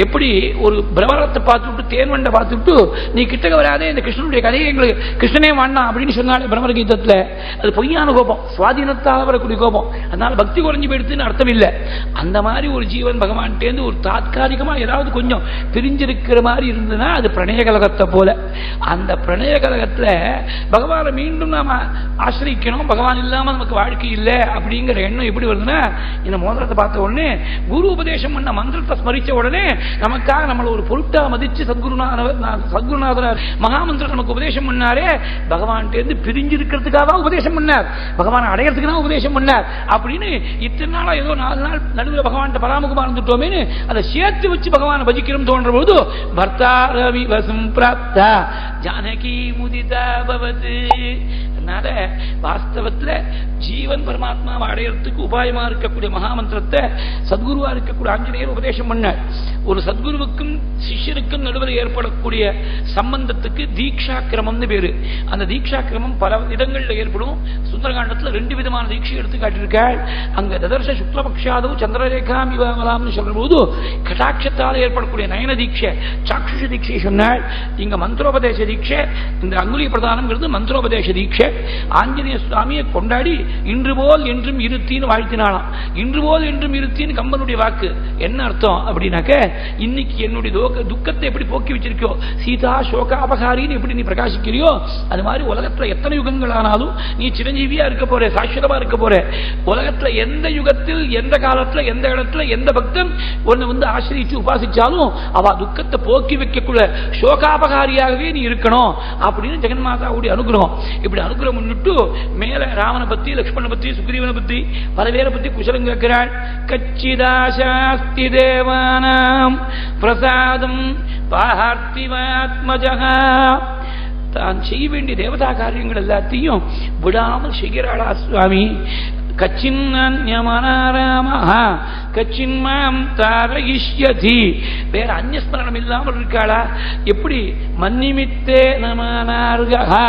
எப்படி ஒரு பிரவரத்தை பார்த்துட்டு தேன்வண்டை பார்த்துட்டு நீ கிட்டக்க வராதே இந்த கிருஷ்ணனுடைய கதையை எங்களுக்கு கிருஷ்ணனே வாண்டாம் அப்படின்னு சொன்னாலே பிரம்மர கீதத்தில் அது பொய்யான கோபம், சுவாதீனத்தால் வரக்கூடிய கோபம். அதனால பக்தி குறைஞ்சி போயிடுதுன்னு அர்த்தம் இல்லை. அந்த மாதிரி ஒரு ஜீவன் பகவான்கிட்டேருந்து ஒரு தாத்காலிகமா ஏதாவது கொஞ்சம் பிரிஞ்சிருக்கிற மாதிரி இருந்ததுன்னா அது பிரணய கலகத்தை போல. அந்த பிரணய கலகத்துல பகவானை மீண்டும் நாம ஆசிரிக்கணும், பகவான் இல்லாம நமக்கு வாழ்க்கை இல்லை அப்படிங்கிற எண்ணம் எப்படி வருதுன்னா, இந்த மோதிரத்தை பார்த்த உடனே குரு உபதேசம் பண்ண மந்திரத்தை ஸ்மரிச்ச உடனே நமக்காக நம்மள ஒரு பொருட்டா மதிச்சு சத்குருநாதர் மகாமந்திரம் நமக்கு உபதேசம் பண்ணாரே, பகவான் பிரிஞ்சிருக்கிறதுக்காக தான் உபதேசம் பண்ணார், பகவான் அடையறதுக்கு தான் உபதேசம் பண்ணார் அப்படின்னு இத்தனை நாளா ஏதோ 4 நாள் நடுவில் பகவான் பராமுகமா இருந்துட்டோமே அதை சேர்த்து வச்சு பகவான் பஜிக்கிறோம் தோன்ற போது பர்த்தா ரவி வசம் பிராப்தா ஜானகி முதிதா பவது. அதனால வாஸ்தவத்துல ஜீவன் பரமாத்மாவை அடையறதுக்கு உபாயமா இருக்கக்கூடிய மகாமந்திரத்தை சத்குருவா இருக்கக்கூடிய ஆஞ்சநேயர் உபதேசம் பண்ணார். ஒரு சத்குருவுக்கும் சிஷ்யனுக்கும் நடுவில் ஏற்படக்கூடிய சம்பந்தத்துக்கு தீட்சாக்கிரமம்னு பேரு. அந்த தீட்சாக்கிரமம் பல இடங்கள்ல ஏற்படும். சுந்தரகாண்டத்துல 2 விதமான தீட்சை எடுத்து காட்டியிருக்காள். அங்க ததர்ஷ சுக்லபக்ஷாதவு சந்திரரேகாம் இவங்களாம்னு சொல்ற போது கடாட்சத்தால் ஏற்படக்கூடிய நயன தீட்சை சாக்ஷுஷ தீட்சை சொன்னாள். இங்க மந்திரோபதேச தீட்சை, இந்த அங்குலி பிரதானம் மந்திரோபதேச தீட்சை. ஆஞ்சநேய சுவாமியை கொண்டாடி இன்று போல் என்றும் இருத்தின்னு வாழ்த்தினாலாம். இன்று போல் என்றும் இருத்தின்னு கம்பனுடைய வாக்கு. என்ன அர்த்தம் அப்படின்னாக்க, இன்னைக்கு என்னுடைய துக்கத்தை எப்படி போக்கி வச்சிருக்கியோ, சீதா சோகாபகாரின்னு எப்படி நீ பிரகாசிக்கிறியோ, அது மாதிரி உலகத்துல எத்தனை யுகங்கள் ஆனாலும் நீ சிரஞ்சீவியா இருக்க போற, சாஸ்வதமா இருக்க போற. உலகத்துல எந்த யுகத்தில் எந்த காலத்துல எந்த இடத்துல எந்த பக்தன் ஒன்னு ஆசிரிச்சு உபாசிச்சாலும் அவ துக்கத்தை போக்கி வைக்கக்குள்ள சோகாபகாரியாகவே நீ இருக்கணும் அப்படின்னு ஜெகன்மாதாவுடைய அனுகிரகம். இப்படி அனுகிரகம் முன்னிட்டு மேல ராமனை பத்தி, லக்ஷ்மணனை பத்தி, சுக்ரீவனை பத்தி, பல பேரை பத்தி குசலம் கேட்கிறாள். கச்சிதாசாஸ்தி தேவானாம் பிரசாதம் பார்த்திவாத்மஜா. தான் செய்ய வேண்டிய தேவதா காரியங்கள் எல்லாத்தையும் விடாமல் செய்கிறாளா சுவாமி. கச்சின்மனாராமஹா கச்சின்மாம் தாரயிஷ்யதி. வேற அந்நியஸ்மரணம் இல்லாமல் இருக்காளா? எப்படி மன்னிமித்தே நமனார்கஹா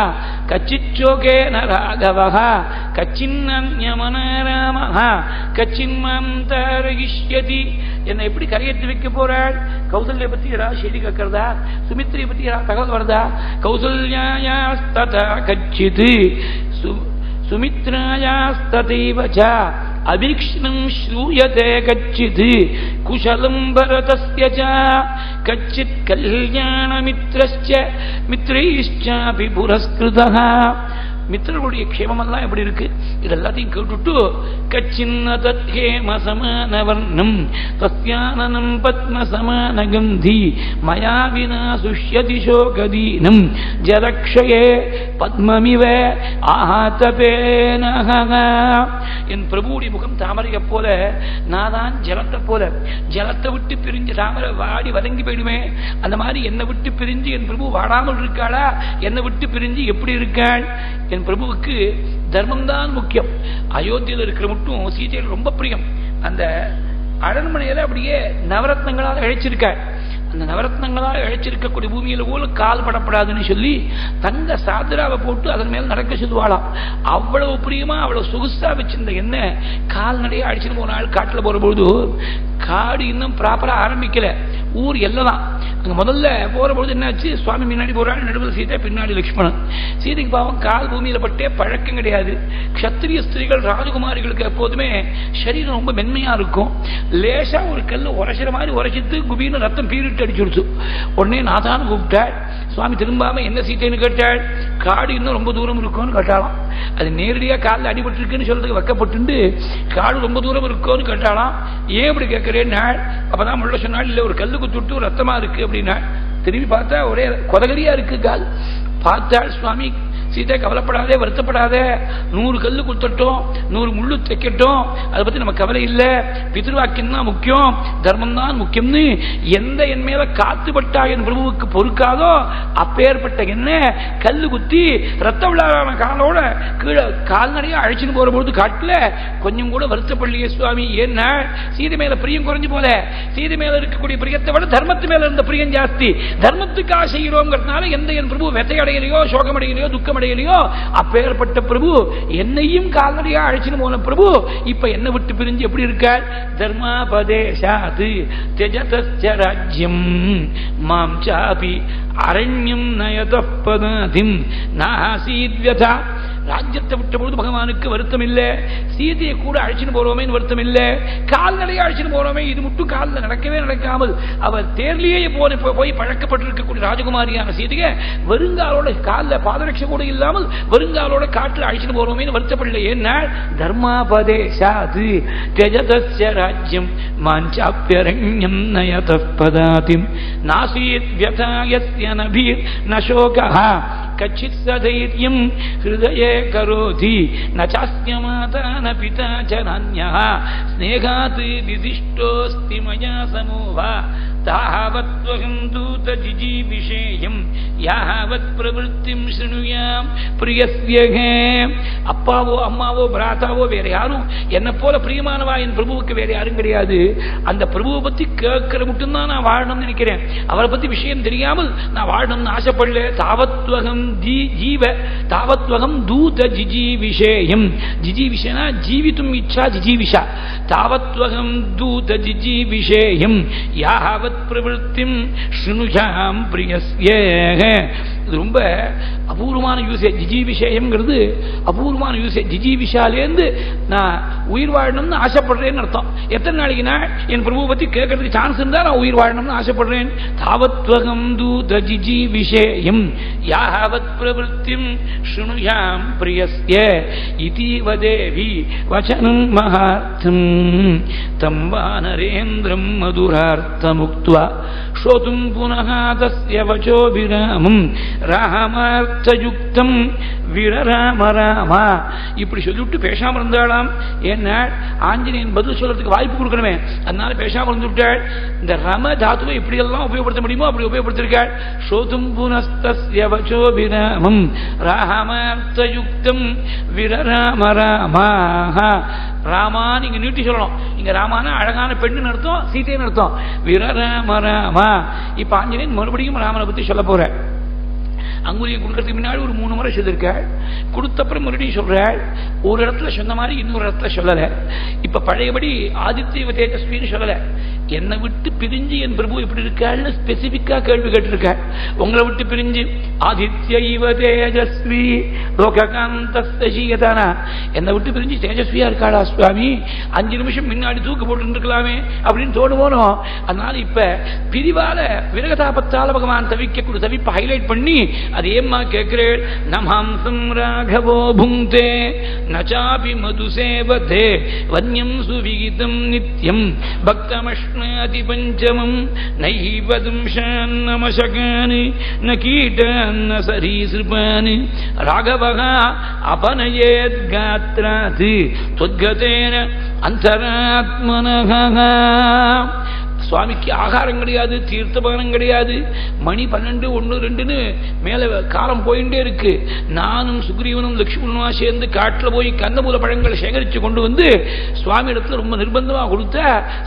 கச்சிச்சோகே நராகவஹா கச்சின்மனாராமஹா கச்சின்மாம் தாரயிஷ்யதி. என்னை எப்படி கரையேற்றி வைக்க போறாள்? கௌசல்யை பத்தி ஏதாவது செய்தி கேட்கிறதா? சுமித்ரியை பத்தி ஏதாவது தகவல் வருதா? கௌசல்யாஸ்ததா கச்சித் சுமித்ராயாஸ்ததைவ ச அபீக்ஷ்ணம் ஸ்ரூயதே கச்சித் குஷலம் பரதஸ்ய ச கச்சித் கல்யாணமித்ரஸ்ச மித்ரைஷ்சாபி புரஸ்கிருதः. மித்திரர்களுடைய க்ஷேமமெல்லாம் எப்படி இருக்கு இது எல்லாத்தையும் கேட்டுட்டு கச்சின்ன தத்ஹேம சமானவர்ணம் தஸ்யானனம் பத்ம சமானகந்தி மயா வினா சுஷ்யதி சோகதீனம் ஜலக்ஷயே பத்மமிவ ஆஹாதபேனஹ. என் பிரபுவுடைய முகம் தாமரையை போல, நாதான் ஜலத்தை போல. ஜலத்தை விட்டு பிரிஞ்சு தாமரை வாடி வதங்கி போயிடுமே, அந்த மாதிரி என்னை விட்டு பிரிஞ்சு என் பிரபு வாடாமல் இருக்காளா? என்னை விட்டு பிரிஞ்சு எப்படி இருக்காள்? என் பிரபுவுக்கு தர்மம் தான் முக்கியம். அயோத்தியில் இருக்கிற மட்டும் சீதையில் ரொம்ப பிரியம். அந்த அரண்மனையில அப்படியே நவரத்னங்களால் இழைச்சிருக்க. அந்த நவரத்னங்களால் இழைச்சிருக்கக்கூடிய பூமியில போல கால் படப்படாதுன்னு சொல்லி தங்க சாதிராவை போட்டு அதன் மேல நடக்க சொல்லுவாளாம். அவ்வளவு பிரியமா அவ்வளவு சொகுசா வச்சிருந்த என்ன கால்நடையா அடிச்சுட்டு போன ஆள் காட்டுல போற பொழுது காடு இன்னும் ப்ராப்பரா ஆரம்பிக்கல, ஊர் எல்லாம். அங்க முதல்ல போற பொழுது என்னாச்சு, சுவாமி முன்னாடி போறாள், நடுவில் சீதை, பின்னாடி லட்சுமணன். சீதைக்கு பாவம் கால் பூமியில பட்டே பழக்கம் கிடையாது. க்ஷத்திரிய ஸ்திரீகள் ராஜகுமாரிகளுக்கு எப்போதுமே சரீரம் ரொம்ப மென்மையா இருக்கும். லேசா ஒரு கல் உரைச்சிற மாதிரி உரைச்சிட்டு குபீர்னு ரத்தம் பீரிட்டு அடிச்சுடுச்சு. உடனே நாதான்னு கூப்பிட்டாள். சுவாமி திரும்பாம என்ன சீதைன்னு கேட்டாள். காடு இன்னும் ரொம்ப தூரம் இருக்கும்னு கேட்டாலாம். அது நேரடியா காலில் அடிபட்டு இருக்குன்னு சொல்றதுக்கு வைக்கப்பட்டு காடு ரொம்ப தூரம் இருக்கும்னு கேட்டாலாம். ஏன் இப்படி கேட்கிறேன்? அப்பதான் முள்ள சொன்னாள், இல்ல ஒரு கல்லு குத்துட்டு ரத்தமா இருக்கு அப்படின்னா. திரும்பி பார்த்தா ஒரே கொதகரியா இருக்கு கால். பார்த்தாள் சுவாமி, சீதை கவலைப்படாதே, வருத்தப்படாதே, 100 கல்லு கொடுத்துட்டோம், 100 முள்ளு தைக்கட்டும், அதை பத்தி நம்ம கவலை இல்லை. பித்ருவாக்கியம் தான் முக்கியம், தர்மம் தான் முக்கியம்னு எந்த என் மேல காத்துப்பட்டா என் பிரபுவுக்கு பொறுக்காதோ அப்பேற்பட்ட என்ன கல்லு குத்தி ரத்த விழாவான காலோட கீழே கால்நடையா அழைச்சின்னு போற பொழுது காட்டுல கொஞ்சம் கூட வருத்தப்படலையே சுவாமி. ஏன்னா சீதை மேல பிரியம் குறைஞ்சு போல. சீதை மேல இருக்கக்கூடிய பிரியத்தை விட தர்மத்து மேல இருந்த பிரியம் ஜாஸ்தி. தர்மத்துக்காக செய்கிறோங்கிறதுனால எந்த என் பிரபு வெத்தையடையிலையோ சோகமடையிலையோ துக்கம் அடையலையோ அப்பேற்பட்ட பிரபு என்னையும் கால்நடையா அழைச்சின்னு போன பிரபு இப்ப என்ன விட்டு பிரிஞ்சு எப்படி இருக்கார்? தர்மாபதேசாத் த்யஜதஸ்ய ராஜ்யம் மாம் சாபி அரண்யம் நயதः பதாதிம் நாசீத்யதா. ராஜ்யத்தை விட்ட பொழுது பகவானுக்கு வருத்தம் இல்லை, சீதையை கூட அழைச்சின்னு போறோமே வருத்தம் இல்லை, கால்நடையை அழைச்சின்னு போறோமே இது மட்டும் காலில் நடக்கவே நடக்காமல் அவர் தேர்லேயே போய் பழக்கப்பட்டிருக்கக்கூடிய ராஜகுமாரியான சீதையை வருங்காலோட காலில் பாதரட்சை கூட இல்லாமல் வருங்காலோட காற்று அழைச்சின்னு போறோமே வருத்தப்படலை. ஏன்னா தர்மாபதேசாத் த்யஜதஸ்ய ராஜ்யம் மாஞ்சாப்யரண்யம் நயதः பதாதிம் நாசீத் வ்யதாயஸ்ய நபீர் நசோகः கச்சித் சதைர்யம் ஹிருதயே கரோதி ந சாஸ்ய மாதா ந பிதா ச நான்யः ஸ்நேகாத் விதிஷ்டோஸ்தி மயா சமோவா தாவத்வஹம் தூத ஜிஜீவிஷேயம் யாவத் பிரவృத்திம் ஸ்ருணுயாம் பிரியஸ்ய. அப்பாவோ அம்மாவோ பிராத்தாவோ வேற யாரும் என்ன போல பிரியமானவா என் பிரபுவுக்கு வேற யாரும் கிடையாது. அந்த பிரபுவை பத்தி கேட்கிற மட்டும்தான் நான் வாழணும்னு நினைக்கிறேன், அவரை பத்தி விஷயம் தெரியாமல் நான் வாழணும்னு ஆசைப்படல. தாவத்வகம் ஜீவ தாவத்வகம் தூத ஜிஜீவிஷேயம். ஜிஜீவிஷனா ஜீவித்தும் இச்சா ஜிஜீவிஷா. தாவத்வகம் தூத ஜிஜீவிஷேயம் யாவத் பிரவృத்திம் ஸ்ருணுயாம் பிரியஸ்ய. இது ரொம்ப அபூர்வமான யூசேஜ். ஜிஜீவிஷேயம்ங்கிறது அபூர்வமான யூசேஜ். ஜிஜீவிஷாலேருந்து நான் உயிர் வாழணும்னு ஆசைப்படுறேன்னு அர்த்தம். எத்தனை நாளைக்கு நான் என் பிரபுவை பத்தி கேட்கறதுக்கு சான்ஸ் இருந்தா நான் உயிர் வாழணும்னு ஆசைப்படுறேன். தாவத்வகம் தூத ஜிஜீவிஷேயம் யாவத் பிரவృத்திம் ஸ்ருணுயாம் பிரியஸ்ய இதீவ தேவி வசனம் மகார்த்தம் தம் வானரேந்திரம் மதுரார்த்தமுக்த்வா ஸ்ரோதும் புனः தஸ்ய வசோ விராமம் ராமார்த்தயுக்தம் விரராம ராமா. இப்படி சொல்லிவிட்டு பேசாம இருந்தாலாம். ஏன்னா ஆஞ்சநேயன் பதில் சொல்றதுக்கு வாய்ப்பு கொடுக்கணுமே, அதனால பேசாம இருந்து விட்டாள். இந்த ரம தாத்துவை இப்படி எல்லாம் உபயோகப்படுத்த முடியுமோ அப்படி உபயோகப்படுத்திருக்காள். ஸ்ரோதும் புனஸ்தஸ்ய வசோ விராமம் ராமார்த்தயுக்தம் விரராம ராமா. ராமா நீங்க நீட்டி சொல்லணும். இங்க ராமான அழகான பெண்ணு அர்த்தம், சீதைன்னு அர்த்தம். விரராம ராமா. இப்ப ஆஞ்சநேயன் மறுபடியும் ராமனை பத்தி சொல்ல போற. அங்குலியை கொடுக்கறதுக்கு முன்னாடி ஒரு 3 முறை சொல்லிருக்காள். கொடுத்தப்புறம் மறுபடியும் சொல்றாள். ஒரு இடத்துல சொன்ன மாதிரி இன்னொரு இடத்துல சொல்லல. இப்ப பழையபடி ஆதித்ய தேஜஸ்வின்னு சொல்லல. என்னை விட்டு பிரிஞ்சு என் பிரபு எப்படி இருக்காள்னு ஸ்பெசிபிக்கா கேள்வி கேட்டிருக்காள். உங்களை விட்டு பிரிஞ்சு ஆதித்ய தேஜஸ்வி லோககாந்தஸ்தீயதானா, என்னை விட்டு பிரிஞ்சு தேஜஸ்வியா இருக்காளா சுவாமி, 5 நிமிஷம் முன்னாடி தூக்கு போட்டு இருக்கலாமே அப்படின்னு தோணுவோனும். அதனால இப்ப பிரிவால விரகதாபத்தால பகவான் தவிக்கக்கூடிய தவிப்பை ஹைலைட் பண்ணி அதேம்மா கேட்கிறேள். நமாம்சம் ராகவோ புங்கே நச்சாபி மதுசேவதே வன்யம் சுவிகிதம் நித்யம் பக்தமஷ்ணாதி பஞ்சமம் நைவதும் ஷான்னமசகானி ந கீட்டான்ன சரீஸ்ருபானி ராகவஹா அபனயேத் காத்ராத் துத்கதேன அந்தராத்மனஹ. சுவாமிக்கு ஆகாரம் கிடையாது, தீர்த்தபானம் கிடையாது. மணி 12, 1, 2ன்னு மேல காலம் போயிட்டே இருக்கு. நானும் சுக்ரீவனும் லட்சுமணனுமா சேர்ந்து காட்டில் போய் கந்தமூல பழங்களை சேகரித்து கொண்டு வந்து சுவாமி இடத்துல ரொம்ப நிர்பந்தமாக கொடுத்த.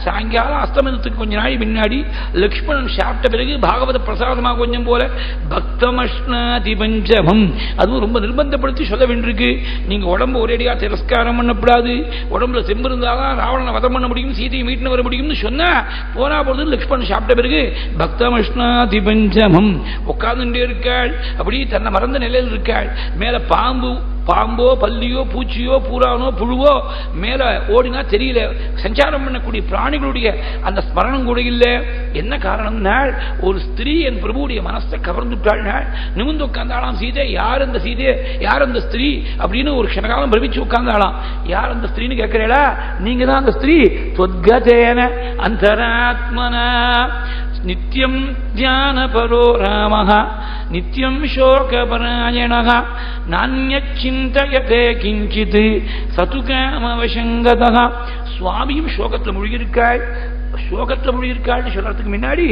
சாயங்காலம் அஸ்தமனத்துக்கு கொஞ்ச நாள் முன்னாடி லட்சுமணன் சாப்பிட்ட பிறகு பாகவத பிரசாதமாக கொஞ்சம் போல பக்தமஷ்ணாதி பஞ்சமம் அதுவும் ரொம்ப நிர்பந்தப்படுத்தி சொல்ல வேண்டியிருக்கு. நீங்க உடம்பு ஒரேடியா திரஸ்காரம் பண்ணப்படாது, உடம்புல செம்பு இருந்தாதான் ராவணனை வதம் பண்ண முடியும், சீதையை மீட்டு வர முடியும்னு சொன்னா போனா பொழுது லட்சுமணன் சாப்பிட்ட பிறகு பக்தமஷ்ணாதி பஞ்சமம் உட்கார்ந்துட்டே இருக்காள். அப்படி தன்னை மறந்த நிலையில் இருக்காள். மேல பாம்போ பல்லியோ பூச்சியோ பூரானோ புழுவோ மேல ஓடினா தெரியல. சஞ்சாரம் பண்ணக்கூடிய பிராணிகளுடைய அந்த ஸ்மரணம் கூட இல்லை. என்ன காரணம்னா ஒரு ஸ்திரீ என் பிரபுடைய மனசை கவர்ந்துட்டாள். நிமிந்து உட்கார்ந்தாளாம் சீதை. யார் அந்த சீதை, யார் அந்த ஸ்திரீ அப்படின்னு ஒரு க்ஷணகாலம் பிரமிச்சு உட்கார்ந்தாளாம். யார் அந்த ஸ்திரீன்னு கேட்கிறீங்களா? நீங்க தான் அந்த ஸ்திரீ. தொத்கதேன அந்தராத்மனா நித்யம் தியானபரோ ராமஹ நித்யம் சோகபராயணஹ நான்யச்சிந்தயதே கிஞ்சித் சது காமவசங்கதஹ. சுவாமியும் சோகத்தில் மூழ்கியிருக்காள். சோகத்தில் மூழ்கியிருக்காள்னு சொல்றதுக்கு முன்னாடி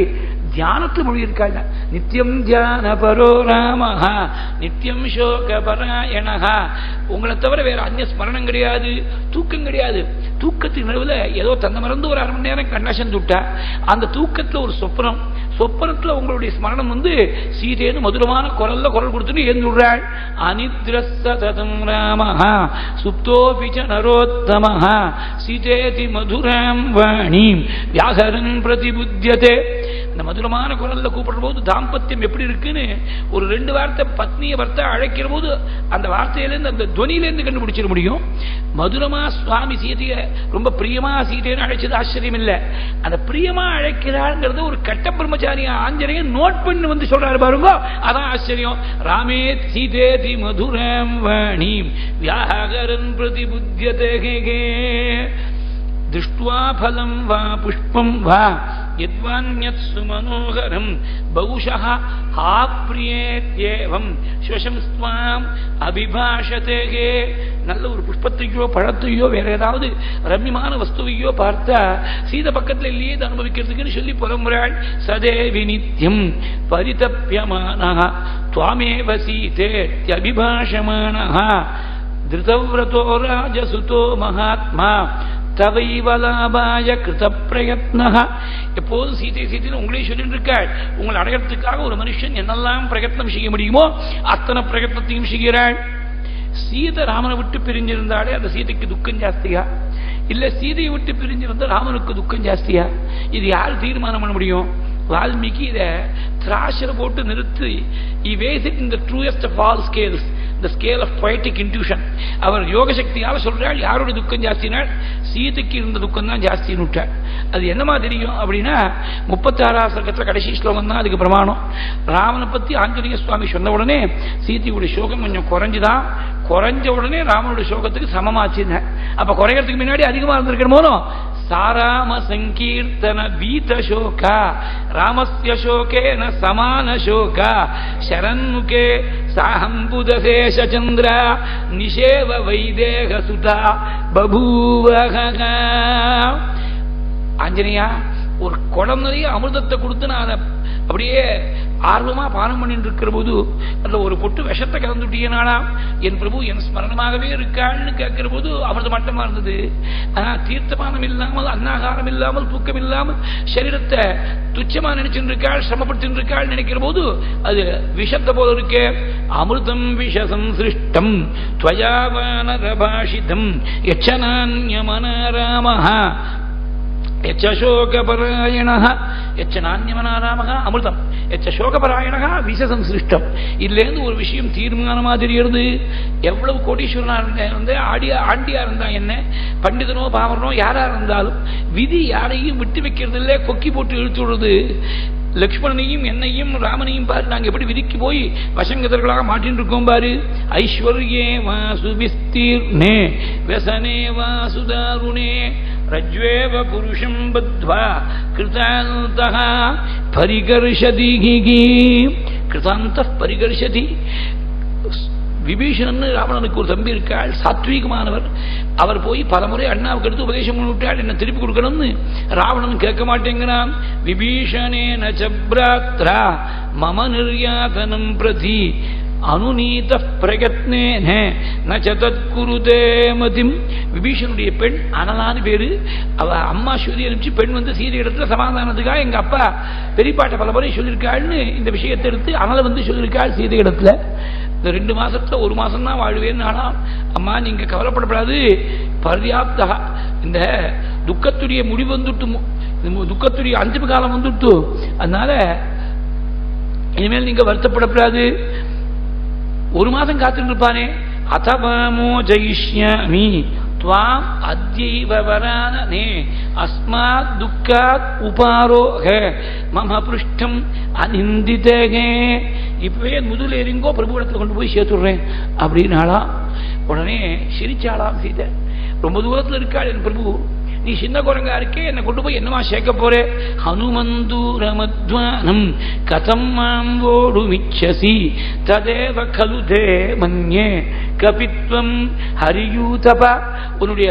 தியானத்தில் மூழ்கியிருக்காள். நித்தியம் தியானபரோ ராமஹ நித்தியம் சோகபராயணஹ. உங்களை தவிர வேற அந்நிய ஸ்மரணம் கிடையாது, தூக்கம் கிடையாது. தூக்கத்தின் நடுவில் ஏதோ தன்னை மறந்து ஒரு 1/2 மணி நேரம் கண்ணாசன் துட்டா அந்த தூக்கத்தில் ஒரு சொப்பனத்தில் உங்களுடைய ஸ்மரணம் சீதேன்னு மதுரமான குரல் கொடுத்துட்டு ஏந்து விடுறாள். அனித்ரஸ்ததம் ராமஹ சுப்தோபி ச நரோத்தமஹ சீதேதி மதுராம் வாணீம் வியாகரன் பிரதிபுத்தியதே. இந்த மதுரமான குரல்ல கூப்பிடுற போது தாம்பத்தியம் எப்படி இருக்குன்னு ஒரு 2 வார்த்தை பத்னியை பர்த்தா அழைக்கிற போது அந்த வார்த்தையிலேருந்து அந்த துவனியிலேருந்து கண்டுபிடிச்சிட முடியும். மதுரமா சுவாமி சீதையை ரொம்ப பிரியமா சீதைன்னு அழைச்சது ஆச்சரியம் இல்லை. அந்த பிரியமா அழைக்கிறாள்ங்கிறத ஒரு கட்ட பிரம்மச்சாரி ஆஞ்சநேயன் நோட் பண்ணி சொல்றாரு பாருங்க, அதான் ஆச்சரியம். ராமே சீதேதி மதுரம் வாணீம் வியாகரன் பிரதிபுத்தியதே. திருஷ்ட்வா ஃபலம் வா புஷ்பம் வா யத்வான்யத் சுமனோகரம் பௌஷஹ ஆப்ரியேத்யேவம் ஸ்வசம்ஸ்வாம் அபிபாஷதே. நல்ல ஒரு புஷ்பத்தையோ பழத்தையோ வேற ஏதாவது ரம்யமான வஸ்துவையோ பார்த்தா சீத பக்கத்தில் இல்லையே அனுபவிக்கிறதுக்குன்னு சொல்லி புலம்புறாள். சதேவி நித்யம் பரிதப்யமானஹ த்வாமேவ சீதேத்யபிபாஷமானஹ திருதவ்ரதோ ராஜசுதோ மகாத்மா தவைவலாபாய கிருத பிரயத்னஹ. எப்போதும் சீதைன்னு உங்களே சொல்லிட்டு இருக்காள். உங்களை அடையறதுக்காக ஒரு மனுஷன் என்னெல்லாம் பிரயத்னம் செய்ய முடியுமோ அத்தனை பிரயத்னத்தையும் செய்கிறாள். சீதை ராமனை விட்டு பிரிஞ்சிருந்தாலே அந்த சீதைக்கு துக்கம் ஜாஸ்தியா, இல்ல சீதையை விட்டு பிரிஞ்சிருந்தா ராமனுக்கு துக்கம் ஜாஸ்தியா? இது யார் தீர்மானம் பண்ண முடியும்? வால்மீகி இதை திராஷர போட்டு நிறுத்தி he weighs it in the truest of all scales, the scale of poetic intuition. அவர் யோக சக்தியால சொல்றாள் யாருடைய துக்கம் ஜாஸ்தினாள், சீதைக்கு இருந்த துக்கம் தான் ஜாஸ்தின்னு விட்டாள். அது என்னமா தெரியும் அப்படின்னா 36ஆம் சர்க்கத்துல கடைசி ஸ்லோகம் தான் அதுக்கு பிரமாணம். ராமனை பத்தி ஆஞ்சநேய சுவாமி சொன்ன உடனே சீதையுடைய சோகம் கொஞ்சம் குறைஞ்சுதான், குறைஞ்ச உடனே ராமனுடைய சோகத்துக்கு சமமாச்சுங்க. அப்ப குறையறதுக்கு முன்னாடி அதிகமா இருந்திருக்கணுமோ. சாராம சங்கீர்த்தன வீத சோகா ராமஸ்ய சோகேன சமான சோகா சரண்முகே சாஹம்புதசேஷ சந்திர நிஷேவ வைதேக சுதா பபூவஹ. ஆஞ்சநேயா, ஒரு குடம் நிறைய அமிர்தத்தை கொடுத்து நான் அதை அப்படியே ஆர்வமா பானம் பண்ணிட்டு இருக்கிற போது அதுல ஒரு பொட்டு விஷத்தை கலந்துட்டியனாலா என் பிரபு என் ஸ்மரணமாகவே இருக்காள்னு கேட்கிற போது அமிர்த மட்டமா இருந்தது. ஆனா தீர்த்தமானம் இல்லாமல் அன்னாகாரம் இல்லாமல் தூக்கம் இல்லாமல் சரீரத்தை துச்சமா நினைச்சுட்டு இருக்காள், சிரமப்படுத்திட்டு இருக்காள் நினைக்கிற போது அது விஷத்தை போல இருக்கே. அமிர்தம் விஷசம் சிருஷ்டம் துவயாவானரபாஷிதம் யச்சனான்யமனாராமஹ யச்சசோகபராயணஹ யச்சனான்யமனாராமஹ அமிர்தம் யச்சசோகபராயணஹ விஷசம் சிருஷ்டம். இதுலேருந்து ஒரு விஷயம் தீர்மானமா தெரிகிறது. எவ்வளவு கோடீஸ்வரனா இருந்த ஆண்டியா இருந்தா என்ன, பண்டிதனோ பாமரனோ யாரா இருந்தாலும் விதி யாரையும் விட்டு வைக்கிறது இல்லை, கொக்கி போட்டு இழுத்து விடுறது. லக்ஷ்மணனையும் என்னையும் ராமனையும் பாரு நாங்க எப்படி விதிக்கு போய் வசங்கதர்களாக மாட்டின்னு இருக்கோம் பாரு. ஐஸ்வர்யே வாசுவிஸ்தீர்ணே வசனே வாசுதாருணே ரஜ்வேவ புருஷம் பத்வா கிருதாந்தஹ பரிகர்ஷதி. கிருதாந்தஹ பரிகர்ஷதி. விபீஷணன் ராவணனுக்கு ஒரு தம்பி இருக்காள், சாத்வீகமானவர். அவர் போய் பலமுறை அண்ணாவுக்கு எடுத்து உபதேசம் பண்ணிவிட்டாள் என்ன திருப்பி கொடுக்கணும்னு. ராவணன் கேட்க மாட்டேங்கிறான். விபீஷணே நச்பிராத்ரா மம நிர்யாதனம் பிரதி அனுநீத பிரயத்னேன நச்சதத்குருதே மதிம். விபீஷனுடைய பெண் அனலான்னு பேரு. அவ அம்மா சொல்லி அனுப்பிச்சு பெண் சீதை இடத்துல சமாதானத்துக்காக எங்க அப்பா பெரியப்பாட்ட பல முறை சொல்லியிருக்காள்னு இந்த விஷயத்தை எடுத்து அனலை சொல்லியிருக்காள் சீதை இடத்துல. இந்த 2 மாசத்துல 1 மாசம் தான் வாழ்வேன்னு. ஆனா அம்மா நீங்க கவலைப்படப்படாது, பர்யாப்தா இந்த துக்கத்துடைய முடிவு வந்துட்டு, துக்கத்துடைய அந்திம காலம் வந்துட்டு, அதனால இனிமேல் நீங்க வருத்தப்படப்படாது. 1 மாசம் காத்துட்டு இருப்பானே. அதபாமோ ஜெயிஷ்யாமி த்வாம் அத்யைவ வரானே அஸ்மாத் துக்காத் உபாரோக மம புருஷ்டம் அநிந்திதே. இப்பவே முதல் எரிங்கோ பிரபு இடத்துல கொண்டு போய் சேர்த்துடுறேன் அப்படின்னாளா. உடனே சிரிச்சாளாம் சீதை. ரொம்ப தூரத்தில் இருக்காள் என் பிரபு, நீ சின்ன குரங்கா இருக்கே, என்னை கொண்டு போய் என்னமா சேர்க்க போறே. ஹனுமந்தூரமத்வானம் கதம் மாம் ஓடுமிச்சசி ததேவ கலுதே மன்யே கபித்வம் ஹரியூதபா. உன்னுடைய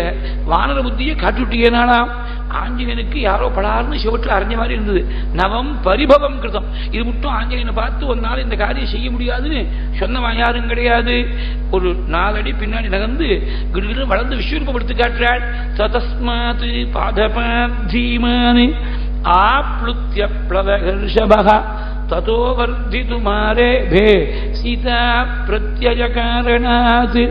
வானர புத்தியை காட்டுட்டியனாலாம். ஆஞ்சநேயனுக்கு யாரோ படார்னு சிவட்டில் அறிஞ்ச மாதிரி இருந்தது. நவம் பரிபவம் கிருதம். இது மட்டும் ஆஞ்சநேயனை பார்த்து ஒரு நாள் இந்த காரியம் செய்ய முடியாதுன்னு சொன்னவன் யாரும் கிடையாது. ஒரு 4 அடி பின்னாடி நகர்ந்து கிடுகிடு வளர்ந்து விஸ்வரூபம் எடுத்து காட்டுறாள். ததஸ்மாத் பாதபாதீமானி ஆப்ளுத்ய ப்ளவஹர்ஷபஹ ததோ வர்திதுமாரேபே சீதா பிரத்யய காரணாத்.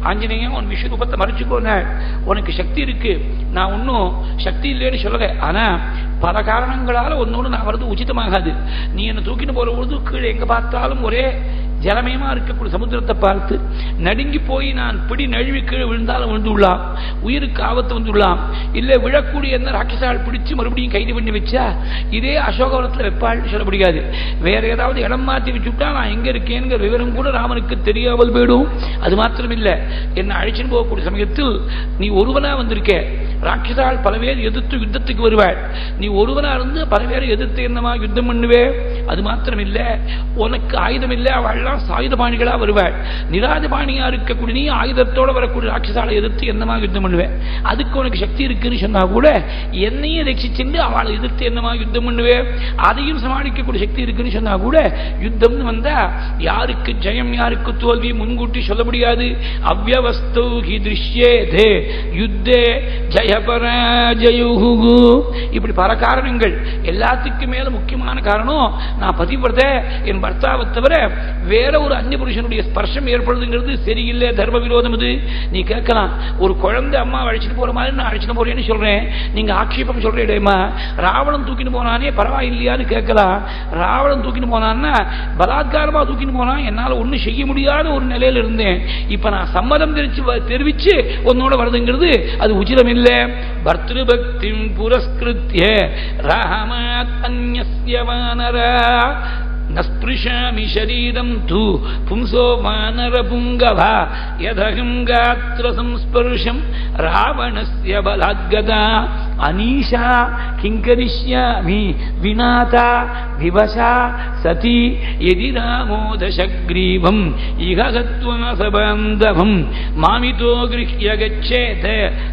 ஆஞ்சநேயன் உன் விஸ்வரூபத்தை மறைச்சுக்கோனாள். உனக்கு சக்தி இருக்கு, நான் ஒன்னும் சக்தி இல்லைன்னு சொல்லல. ஆனா பல காரணங்களால ஒன்னோடு நான் வர்றது உச்சிதமாகாது. நீ என்ன தூக்கிட்டு போற பொழுது கீழே எங்க பார்த்தாலும் ஒரே ஜலமயமா இருக்கக்கூடிய சமுத்திரத்தை பார்த்து நடுங்கி போய் நான் பிடி நழுவி கீழே விழுந்தாலும் விழுந்துள்ளாம், உயிருக்கு ஆபத்து வந்துள்ளாம். இல்ல விழக்கூடிய என்ன ராட்சசால் பிடிச்சு மறுபடியும் கைது பண்ணி வச்சா இதே அசோகவனத்தில் வெப்பாள்னு சொல்ல முடியாது. வேற ஏதாவது இடம் மாற்றி வச்சுட்டா நான் எங்க இருக்கேங்கிற விவரம் கூட ராமனுக்கு தெரியாமல் போயிடும். அது மாத்திரம் இல்ல, என்ன அழைச்சிட்டு போகக்கூடிய சமயத்தில் நீ ஒருவனா வந்திருக்க, ராட்சசால் பல பேர் எதிர்த்து யுத்தத்துக்கு வருவாள். நீ ஒருவனா இருந்து பல பேரை எதிர்த்து என்னமா யுத்தம் பண்ணுவே. அது மாத்திரம் இல்ல, உனக்கு ஆயுதம் இல்லை, அவள் சாயுதபாணிகளா வருவாள். நிராயுதபாணியா இருக்கக்கூடிய நீ ஆயுதத்தோட வரக்கூடிய ராட்சசாலை எதிர்த்து என்னமா யுத்தம் பண்ணுவேன். அதுக்கு உனக்கு சக்தி இருக்குன்னு சொன்னா கூட என்னையும் ரட்சிச்சுட்டு அவளை எதிர்த்து என்னமா யுத்தம் பண்ணுவேன். அதையும் சமாளிக்கக்கூடிய சக்தி இருக்குன்னு சொன்னா கூட யுத்தம்னு வந்தா யாருக்கு ஜெயம் யாருக்கு தோல்வி முன்கூட்டி சொல்ல முடியாது. அவ்யவஸ்து ஹி திருஷ்யேதே யுத்தே ஜெயபராஜயுஹு. இப்படி பல காரணங்கள். எல்லாத்துக்கும் மேல முக்கியமான காரணம் நான் பதிவிரத என் பர்த்தாவை தவிர வேற ஒரு அந்நிய புருஷனுடைய ஸ்பர்ஷம் ஏற்படுதுங்கிறது சரியில்லை, தர்ம விரோதம். இது நீ கேட்கலாம், ஒரு குழந்தை அம்மா அழைச்சிட்டு போற மாதிரி நான் அழைச்சிட்டு போறேன்னு சொல்றேன், நீங்க ஆட்சேபம் சொல்றேடேமா. ராவணன் தூக்கிட்டு போனானே பரவாயில்லையான்னு கேட்கலாம். ராவணன் தூக்கிட்டு போனான்னா பலாத்காரமா தூக்கிட்டு போனா என்னால ஒன்னும் செய்ய முடியாத ஒரு நிலையில இருந்தேன். இப்ப நான் சம்மதம் தெரிவிச்சு உன்னோட வருதுங்கிறது அது உச்சிதம் இல்லை. பர்த்ரு பக்தி புரஸ்கிருத்ய ராமாத் அன்யஸ்ய வானரா நஸ்பிருஷாமி ஷரீரம் து பும்சோ வானர புங்கவா யதகம் காத்ர சம்ஸ்பர்ஷம் ராவணஸ்ய பலாத்கதா அனீஷா கிங்கரிஷ்யாமி விநாதா விவசா சதி யதி ராமோதசக்ரீவம் இஹகத்வா சபாந்தவம் மாமிதோ கிருஹ்ய கச்சேத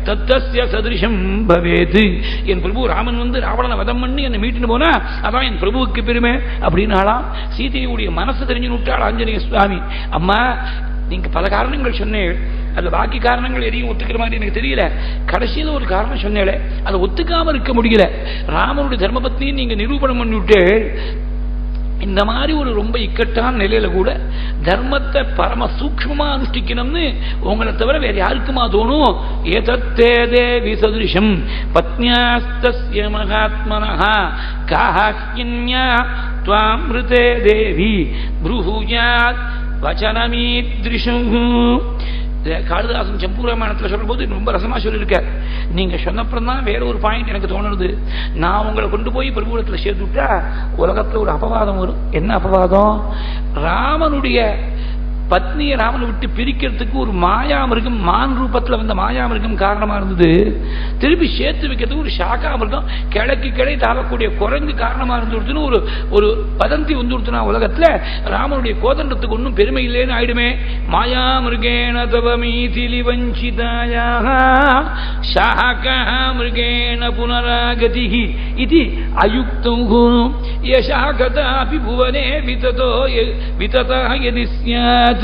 தத்தஸ்ய சதிருஷம் பவேத். என் பிரபு ராமன் வந்து ராவணனை வதம் பண்ணி என்னை மீட்டுன்னு போனா அதான் என் பிரபுவுக்கு பெருமை அப்படின்னாலாம். சீதையுடைய மனசு தெரிஞ்சு விட்டாள் ஆஞ்சநேய சுவாமி. அம்மா நீங்க பல காரணங்கள் சொன்னேன், அதுல பாக்கி காரணங்கள் எதையும் ஒத்துக்கிற மாதிரி எனக்கு தெரியல. கடைசியில் ஒரு காரணம் சொன்னேன், அதை ஒத்துக்காம இருக்க முடியல. ராமனுடைய தர்மபத்னியை நீங்க நிரூபணம் பண்ணிவிட்டு இந்த மாதிரி ஒரு ரொம்ப இக்கட்டான நிலையில கூட தர்மத்தை பரம சூக்ஷ்மமா அனுஷ்டிக்கணும்னு உங்களை தவிர வேற யாருக்குமா தோணும்? ஏதத்தே தேவி சதுரிஷம் பத்னியாஸ்தஸ்ய மகாத்மனஹ காஹ்யன்யா த்வாம்ருதே தேவி ப்ரூஹூயாத் வசனமீத்ரிஷுஹு. காளிதாசன் சம்பூராமாயணத்தில் சொல்ற போது ரொம்ப ரசமா சொல்லியிருக்க. நீங்க சொன்னப்புறம் தான் வேற ஒரு பாயிண்ட் எனக்கு தோணுது. நான் உங்களை கொண்டு போய் பிரபுலத்தில் சேர்த்து விட்டா உலகத்துல ஒரு அபவாதம் வரும். என்ன அபவாதம்? ராமனுடைய பத்னியை ராமனை விட்டு பிரிக்கிறதுக்கு ஒரு மாயாமிருகம், மான் ரூபத்தில் வந்த மாயாமிருகம் காரணமா இருந்தது. திருப்பி சேர்த்து வைக்கிறதுக்கு ஒரு சாக்கா மிருகம் கிழக்கு கிளை தாவக்கூடிய குரங்கு காரணமா இருந்துடுதுன்னு ஒரு பதந்தி வந்துடுத்துனா உலகத்துல ராமனுடைய கோதண்டத்துக்கு ஒன்றும் பெருமை இல்லைன்னு ஆயிடுமே. மாயாமிருகேண தவமீதிலி வஞ்சிதாயாக சாக்கா மிருகேண புனராகதிஹி இது அயுக்தம் யசாகதாபி புவனே விததோ விததா யதி ஸ்யாத்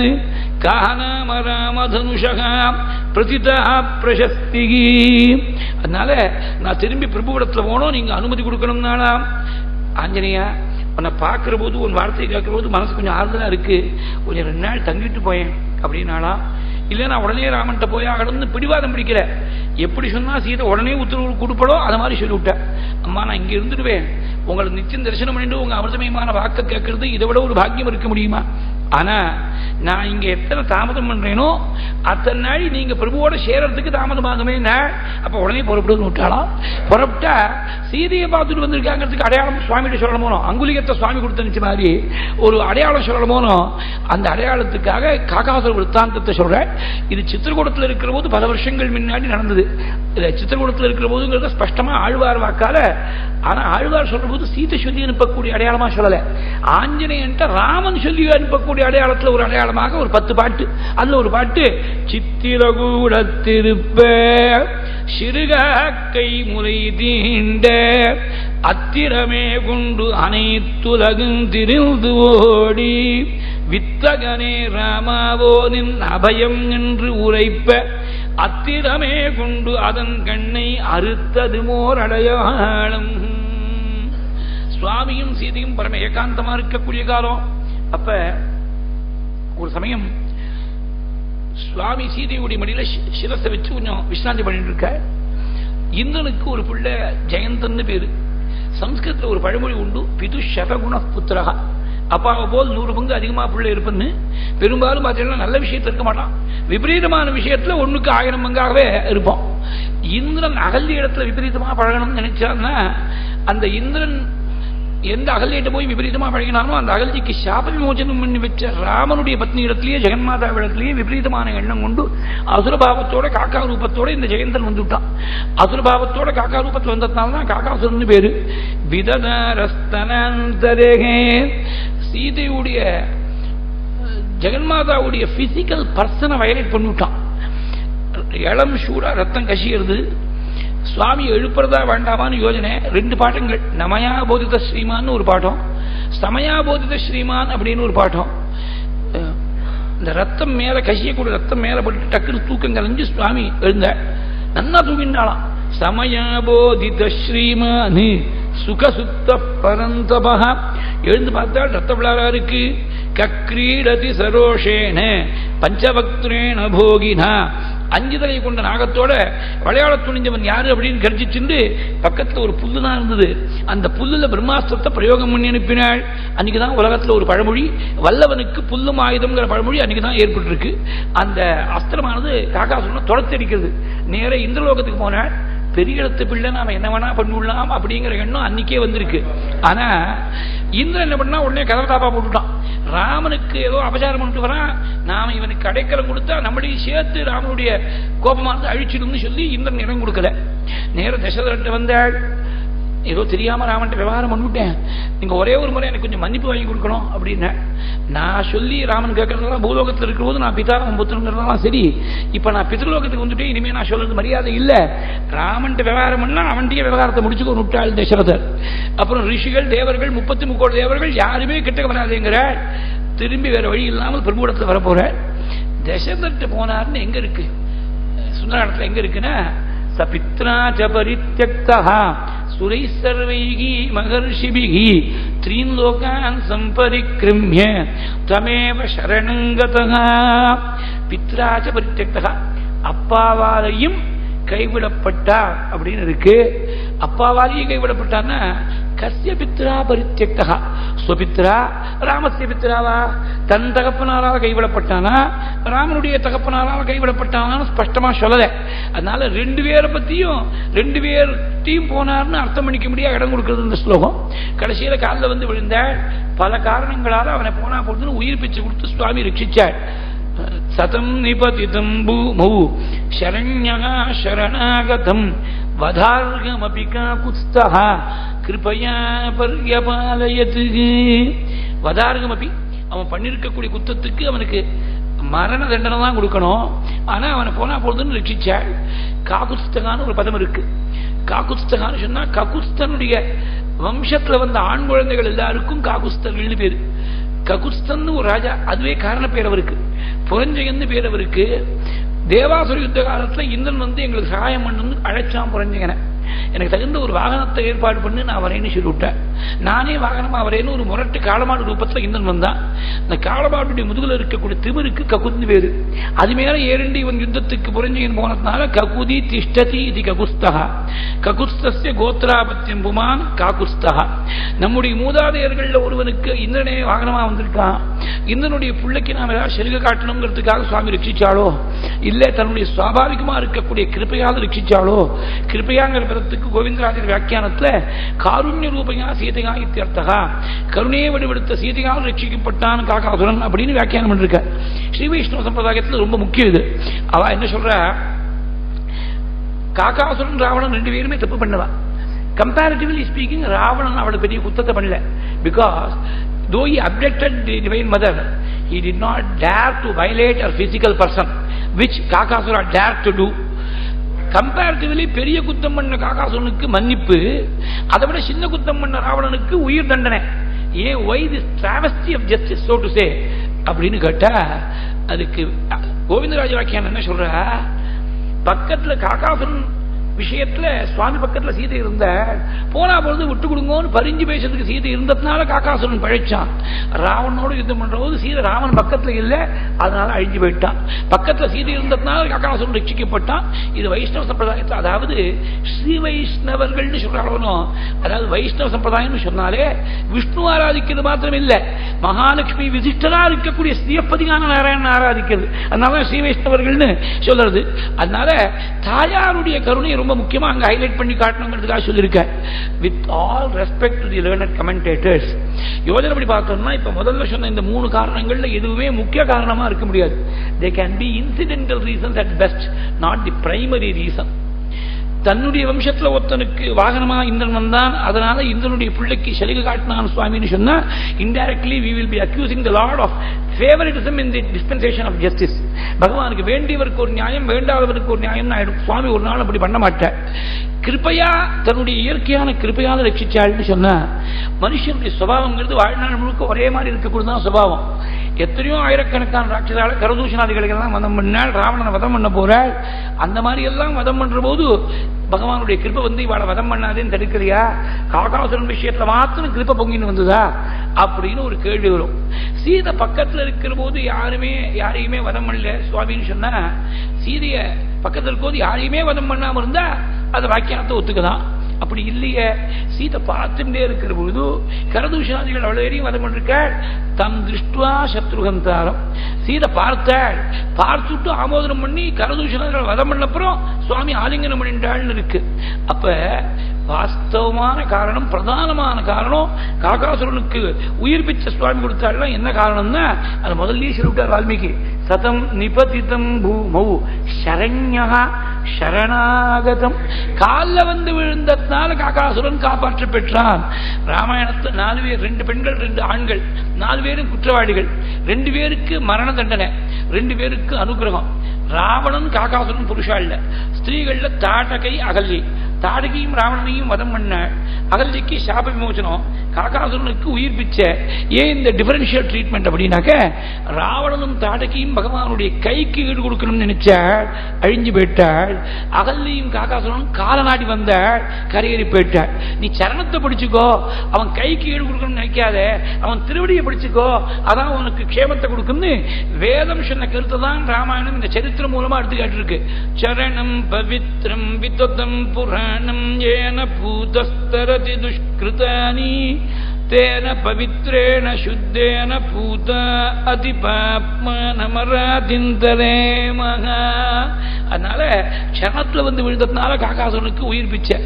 காஹநாம ராமதனுஷகா பிரதிதா பிரசஸ்தி. அதனால நான் திரும்பி பிரபுவிடத்தில் போனோம், நீங்க அனுமதி கொடுக்கணும்னாலா. ஆஞ்சநேயா உன்னை பார்க்கிற போது உன் வார்த்தையை கேட்கிற போது மனசு கொஞ்சம் ஆறுதலா இருக்கு, கொஞ்சம் 2 நாள் தங்கிட்டு போயேன் அப்படின்னாலா. இல்லை நான் உடனே ராமன்ட்ட போய் ஆகணும்னு பிடிவாதம் பிடிக்கல. எப்படி சொன்னா சீதை உடனே உத்தரவு கொடுப்படோ அதை மாதிரி சொல்லிவிட்டேன். அம்மா நான் இங்க இருந்துடுவேன், உங்களை நிச்சயம் தரிசனம் பண்ணிட்டு உங்க அமிர்தமயமான வாக்க கேட்கறது இதை விட ஒரு பாக்கியம் இருக்க முடியுமா? ஆனா நான் இங்க எத்தனை தாமதம் பண்றேனோ அத்தனை நாள் நீங்க பிரபுவோட சேரத்துக்கு தாமதமாகுமே. அப்ப உடனே புறப்படுன்னு விட்டாலாம். புறப்பட்டா சீதையை பார்த்துட்டு வந்திருக்காங்கிறதுக்கு அடையாளம் சுவாமிகிட்ட சொல்லணுமோ, அங்குலிகத்தை சுவாமி கொடுத்த மாதிரி ஒரு அடையாளம் சொல்லணுமோ. அந்த அடையாளத்துக்காக காகாசுர விருத்தாந்தத்தை சொல்றேன். இது சித்திரகூடத்தில் இருக்கிற போது பல வருஷங்கள் முன்னாடி நடந்தது. சித்திரகூடத்தில் இருக்கிற போதுங்கிறத ஸ்பஷ்டமா ஆழ்வார் வாக்கால. ஆனா ஆழ்வார் சொல்ற போது சீதை சொல்லி அனுப்பக்கூடிய அடையாளமா சொல்லல, ஆஞ்சநேயன்ட்ட ராமன் சொல்லி அனுப்பக்கூடிய அடையாளத்துல ஒரு அடையாளமாக ஒரு 10 பாட்டு. அதுல ஒரு பாட்டு சித்திரகூடத்திருப்ப சிறுகாக்கை முறை தீண்ட அத்திரமே கொண்டு அனைத்துலகும் திரிந்து ஓடி வித்தகனே ராமாவோனின் அபயம் என்று உரைப்ப அத்திரமே கொண்டு அதன் கண்ணை அறுத்தது மோர் அடையாளம். சுவாமியும் சீதையும் பரம ஏகாந்தமா இருக்கக்கூடிய காலம். அப்ப ஒரு சமயம் சுவாமி சீதையுடைய மடியில சிரசை வச்சு கொஞ்சம் விஸ்ராந்தி பண்ணிட்டு இருக்க. இந்திரனுக்கு ஒரு பிள்ளை ஜெயந்தன்னு பேரு. சம்ஸ்கிருதத்துல ஒரு பழமொழி உண்டு, பிது சதகுண புத்திரகா. அப்பாவை போல் 100 பங்கு அதிகமா பிள்ளை இருப்பன்னு. பெரும்பாலும் பார்த்தீங்கன்னா நல்ல விஷயத்துல இருக்க மாட்டான், விபரீதமான விஷயத்துல 1க்கு 1000 பங்காகவே இருப்போம். இந்திரன் அகல்ய இடத்துல விபரீதமா பழகணும்னு நினைச்சான்னா அந்த இந்திரன் எந்த அகல்யிட்ட போய் விபரீதமா பழகினாலும் அந்த அகல்ஜிக்கு சாப விமோசனம் பண்ணி வச்ச ராமனுடைய பத்னி இடத்திலேயே ஜெகன்மாதா இடத்திலேயே விபரீதமான எண்ணம் கொண்டு அசுரபாவத்தோட காக்கா ரூபத்தோட இந்த ஜெயந்தன் வந்துட்டான். அசுரபாவத்தோட காக்கா ரூபத்தில் வந்ததுனால்தான் காக்காசுரன் பேரு. விததரஸ்தனந்தரே சீதையுடைய ஜெகன்மாதாவுடைய பிசிக்கல் பர்சனை வயலேட் பண்ணிவிட்டான். இளம் சூடா ரத்தம் கசிகிறது. சுவாமி எழுப்புறதா வேண்டாமான்னு யோஜனை. 2 பாட்டங்கள், நமயா போதித ஸ்ரீமான் ஒரு பாட்டம், சமயா போதித ஸ்ரீமான் அப்படின்னு ஒரு பாட்டம். இந்த ரத்தம் மேல கசியக்கூடிய ரத்தம் மேல போட்டு டக்குன்னு தூக்கம் கலைஞ்சு சுவாமி எழுந்த நன்னா தூங்கினாலாம். சமயா போதித ஸ்ரீமான் சுகசுத்த பரந்தபா. எழுந்து பார்த்தால் ரத்த விழாரா இருக்கு. கக்ரீடதி சரோஷேன பஞ்சபக்திரேன போகினா. 5 தலை கொண்ட நாகத்தோட விளையாட துணிஞ்சவன் யாரு அப்படின்னு கடிச்சிட்டு பக்கத்துல ஒரு புல்லு தான் இருந்தது. அந்த புல்லுல பிரம்மாஸ்திரத்தை பிரயோகம் பண்ணி அனுப்பினாள். அன்னைக்குதான் உலகத்துல ஒரு பழமொழி, வல்லவனுக்கு புல்லும் ஆயுதம்ங்கிற பழமொழி அன்னைக்குதான் ஏற்பட்டு இருக்கு. அந்த அஸ்திரமானது காக்காசுரனை துரத்தடிக்கிறது. நேர இந்திரலோகத்துக்கு போனாள். பெரிய இடத்து பிள்ளை நாம என்ன வேணா பண்ணிவிடலாம் அப்படிங்கிற எண்ணம் அன்னைக்கே வந்திருக்கு. ஆனா இந்திரன் என்ன பண்ணா உடனே கதவை தாப்பா போட்டுட்டான். ராமனுக்கு ஏதோ அபச்சாரம் பண்ணிட்டு வரான், நாம இவனுக்கு அடைக்கலம் கொடுத்தா நம்மளையும் சேர்த்து ராமனுடைய கோபமானது அழிச்சிடும்னு சொல்லி இந்திரன் இடம் கொடுக்கல. நேர தசரதன்ட்ட வந்தாள். ஏதோ தெரியாம ராமன்ட்ட விவகாரம் பண்ணிவிட்டேன், நீங்க ஒரே ஒரு முறை எனக்கு கொஞ்சம் மன்னிப்பு வாங்கி கொடுக்கணும் அப்படின்னு. நான் சொல்லி ராமன் கேட்கறதெல்லாம் பூலோகத்தில் இருக்கிற போது நான் பிதாவும் புத்திரங்கிறதெல்லாம் சரி, இப்ப நான் பித்ருலோகத்துக்கு வந்துட்டு இனிமே நான் சொல்றது மரியாதை இல்ல, ராமன்ட்ட விவகாரம் பண்ணா அவன்கிட்ட விவகாரத்தை முடிச்சுக்கோ விட்டாள் தசரதர். அப்புறம் ரிஷிகள் தேவர்கள் 33 தேவர்கள் யாருமே கிட்ட வராதுங்கிற. திரும்பி வேற வழி இல்லாமல் பிரபுடத்துல வரப்போற. தசரதர்கிட்ட போனார்னு எங்க இருக்கு, சுந்தராடத்துல எங்க இருக்குன்னா சபித்ரா ச பரித்யக்தா சுரை சர்வைகி மகர்ஷிபிகி த்ரீன் லோகான் சம்பரிக்ரம்ய தமேவ சரணங்கதா. பித்ரா ச பரித்யக்தா, அப்பாவாலையும் கைவிடப்பட்டார் அப்படின்னு இருக்கு. அப்பாவாலையும் கைவிடப்பட்டார்னா கஸ்ய பித்ரா பரித்யக்தா, ஸ்வபித்ரா ராமஸ்ய பித்ராவா, தன் தகப்பனாரால் கைவிடப்பட்டானா ராமனுடைய தகப்பனாரால் கைவிடப்பட்டானான்னு ஸ்பஷ்டமா சொல்லல. அதனால 2 பேரை பத்தியும் 2 பேர்த்தையும் போனார்னு அர்த்தம் பண்ணிக்க முடியாது இடம் கொடுக்கிறது இந்த ஸ்லோகம். கடைசியில காலில் வந்து விழுந்த பல காரணங்களால அவனை போனா போதுன்னு உயிர் பிச்சை கொடுத்து சுவாமி ரட்சிச்சாள். சதம் நிபதிதம் பூமௌ சரண்யா சரணாகதம் வதார்கமபி காகுத்ஸ்தஹ கிருபயா பர்யபாலயத். வதார்கமபி, அவன் பண்ணிருக்கக்கூடிய குத்தத்துக்கு அவனுக்கு மரண தண்டனை தான் கொடுக்கணும், ஆனா அவனை போனா போதுன்னு ரட்சிச்சாள். காகுத்ஸ்தகான்னு ஒரு பதம் இருக்கு. காகுத்ஸ்தகான்னு சொன்னா ககுஸ்தனுடைய வம்சத்துல வந்த ஆண் குழந்தைகள் எல்லாருக்கும் காகுஸ்தர்கள்னு பேரு. ககுஸ்தன் ஒரு ராஜா, அதுவே காரண பேர் அவருக்கு. புரஞ்சயன்னு பேர் அவருக்கு. தேவாசுர யுத்த காலத்துல இந்திரன் வந்து எங்களுக்கு சகாயம் பண்ணு அழைச்சான் புரஞ்சகனை. எனக்கு தகுந்த ஒரு வாகனத்தை ஏற்பாடு பண்ணி நான் வரேன்னு சொல்லிவிட்டேன். நானே வாகனமா வரேன்னு ஒரு முரட்டு காளமாடு ரூபத்துல இந்திரன் வந்தான். அந்த காளமாடுடைய முதுகுல இருக்கக்கூடிய திமிருக்கு ககுந்து பேரு. அது மேல ஏறண்டி இவன் யுத்தத்துக்கு புரஞ்சகன் போனதுனால ககுதி திஷ்டதி இது ககுஸ்தகா. ககுஸ்தஸ்ய கோத்ராபத்தியம் புமான் காகுஸ்தகா. நம்முடைய மூதாதையர்கள்ல ஒருவனுக்கு இந்திரனே வாகனமா வந்திருக்கான். இந்திரனுடைய பிள்ளைக்கு நாம் ஏதாவது செருக காட்டணுங்கிறதுக்காக சுவாமி ரட்சிச்சாலோ இல்ல தன்னுடைய சுவாபாவிகமா இருக்கக்கூடிய கிருப்பையாவது ரட்சிச்சாலோ. கிருப்பையாங்கிற பதத்துக்கு கோவிந்தராஜர் வியாக்கியானத்துல காருண்ய ரூபையா சீதையா இத்தியர்த்தகா, கருணையை விடுவிடுத்த சீதையால் ரட்சிக்கப்பட்டான் காகாசுரன் அப்படின்னு வியாக்கியானம் பண்ணிருக்க. ஸ்ரீ வைஷ்ணவ சம்பிரதாயத்துல ரொம்ப முக்கியம் இது. அவ என்ன சொல்ற, காகாசுரன் ராவணன் 2 பேருமே தப்பு பண்ணவா. கம்பேரிட்டிவ்லி ஸ்பீக்கிங் ராவணன் அவளை பெரிய குத்தத்தை பண்ணல. Because though he abducted the divine mother, he did not dare to violate her physical person, which Kakasura dared to do. Comparatively பெரிய குத்தம் பண்ண காகாசுரனுக்கு மன்னிப்பு, அதை விட சின்ன குத்தம் பண்ண ராவணனுக்கு உயிர் தண்டனை. ஏன் why this travesty of justice so to say அப்படின்னு கேட்டா, அதுக்கு கோவிந்தராஜ வாக்கியான் என்ன சொல்ற, பக்கத்துல காகாசுரன் விஷயத்துல சுவாமி பக்கத்துல சீதை இருந்த போனா பொழுது விட்டு கொடுங்கன்னு பரிஞ்சு பேசுறதுக்கு சீதை இருந்ததுனால காகாசுரன் பழைச்சான். ராவனோடு யுத்தம் பண்ற போது சீதை ராமன் பக்கத்துல இல்ல, அதனால அழிஞ்சு போயிட்டான். பக்கத்துல சீதை இருந்ததுனால காகாசுரன் ரட்சிக்கப்பட்டான். இது வைஷ்ணவ சம்பிரதாயத்தில், அதாவது ஸ்ரீ வைஷ்ணவர்கள்னு சொல்றாலும், அதாவது வைஷ்ணவ சம்பிரதாயம் சொன்னாலே விஷ்ணு ஆராதிக்கிறது மாத்திரம் இல்ல, மகாலட்சுமி விசிஷ்டரா இருக்கக்கூடிய ஸ்ரீயப்பதியான நாராயணன் ஆராதிக்கிறது. அதனால ஸ்ரீ வைஷ்ணவர்கள்னு சொல்றது. அதனால தாயாருடைய கருணை ரொம்ப முக்கியமா அங்க ஹைலைட் பண்ணி காட்டணுங்கிறதுக்காக சொல்லியிருக்கேன். With all respect to the learned commentators, யோஜனை படி பார்த்தோம்னா இப்ப முதல்ல சொன்ன இந்த 3 காரணங்கள்ல எதுவுமே முக்கிய காரணமா இருக்க முடியாது. they can be incidental reasons at best, not the primary reason. தன்னுடைய வம்சத்துல ஒருத்தனுக்கு வாகனமா இந்திரன் வந்தான், அதனால இந்திரனுடைய பிள்ளைக்கு சலுகை காட்டினான் சுவாமின்னு சொன்னா, indirectly we will be accusing the Lord of favoritism in the dispensation of justice. பகவானுக்கு வேண்டியவருக்கு ஒரு நியாயம், வேண்டாதவருக்கு ஒரு நியாயம் சுவாமி ஒரு நாள் அப்படி பண்ண மாட்டார். கிருப்பையா தன்னுடைய இயற்கையான கிருப்பையால ரட்சிச்சாள்னு சொன்னா, மனுஷனுடைய சுபாவங்கிறது வாழ்நாள் முழுக்க ஒரே மாதிரி இருக்கக்கூடியதான் சுபாவம். எத்தனையோ ஆயிரக்கணக்கான ராட்சசால கரதூஷணாதிகளுக்கெல்லாம் வதம் பண்ணால், ராவணனை வதம் பண்ண போறாள். அந்த மாதிரி எல்லாம் வதம் பண்ற போது பகவானுடைய கிருப்பை வந்து இவாளை வதம் பண்ணாதேன்னு தடுக்கலையா? காகாசுரன் விஷயத்துல மாத்திரம் கிருப்பை பொங்கின்னு வந்ததா அப்படின்னு ஒரு கேள்வி வரும். சீதை பக்கத்துல இருக்கிற போது யாரையுமே வதம் பண்ணல சுவாமின்னு சொன்னா, சீதைய பக்கத்துல இருக்கும்போது யாரையுமே வதம் பண்ணாம இருந்தா அந்த வாக்கியானத்தை ஒத்துக்கலாம். அப்படி இல்லையே, சீதை பார்த்துட்டே இருக்கிற பொழுது கரதூஷணாதிகள் அவ்வளவு வதம் பண்ணிருக்காள். தம் திருஷ்டுவா சத்ருகந்தாரம், சீதை பார்த்தாள், பார்த்துட்டு ஆமோதனம் பண்ணி கரதூஷணாதிகள் வதம் பண்ணப்புறம் சுவாமி ஆலிங்கனம் பண்ணிட்டாள்னு இருக்கு. அப்ப வாஸ்தவமான காரணம், பிரதானமான காரணம், காகாசுரனுக்கு உயிர் பிச்சை சுவாமி கொடுத்தாள்னா என்ன காரணம்னா, அது முதல்லயே சொல்லிவிட்டார் வால்மீகி. சதம் நிபதிதம் பூமௌ சரண்யா சரணாகதம், கால வந்து விழுந்ததுனால காகாசுரன் காப்பாற்ற பெற்றான். ராமாயணத்து 4 பேர், 2 பெண்கள் 2 ஆண்கள், 4 பேரும் குற்றவாளிகள். 2 பேருக்கு மரண தண்டனை, 2 பேருக்கு அனுகிரகம். ராவணன் காகாசுரன் புருஷா இல்ல, ஸ்திரீகள்ல தாடகை அகல்யை. தாடகையும் ராவணனையும் வதம் பண்ண, அகல்யக்கு சாப விமோசனம், காகாசுரனுக்கு உயிர் பிச்சை. ஏன் இந்த டிஃபரன்ஷியல் ட்ரீட்மெண்ட் அப்படின்னாக்க, ராவணனும் தாடகையும் பகவானுடைய கைக்கு ஈடு கொடுக்கணும்னு நினைச்சாள், அழிஞ்சு போயிட்டாள். அகல்யும் காகாசுரனும் காலநாடி வந்தாள், கரையேறி போயிட்டாள். நீ சரணத்தை பிடிச்சுக்கோ, அவன் கைக்கு ஈடு கொடுக்கணும்னு நினைக்காத, அவன் திருவடியை பிடிச்சுக்கோ, அதான் உனக்கு க்ஷேமத்தை கொடுக்கும்னு வேதம் சொன்ன கருத்தை தான் ராமாயணம் இந்த சரித்திரம் மூலமா எடுத்து காட்டிருக்கு. சரணம் பவித்ரம் வித்வதம் புராணம் ஏன பூதஸ்தரதி துஷ்கிருதானி தேன பவித்ரேன சுத்தேன பூத அதிபாப்மனமராதிந்தரே மகா. அதனால சரணத்துல வந்து விழுந்ததுனால காகாசுரனுக்கு உயிர் பிச்சை.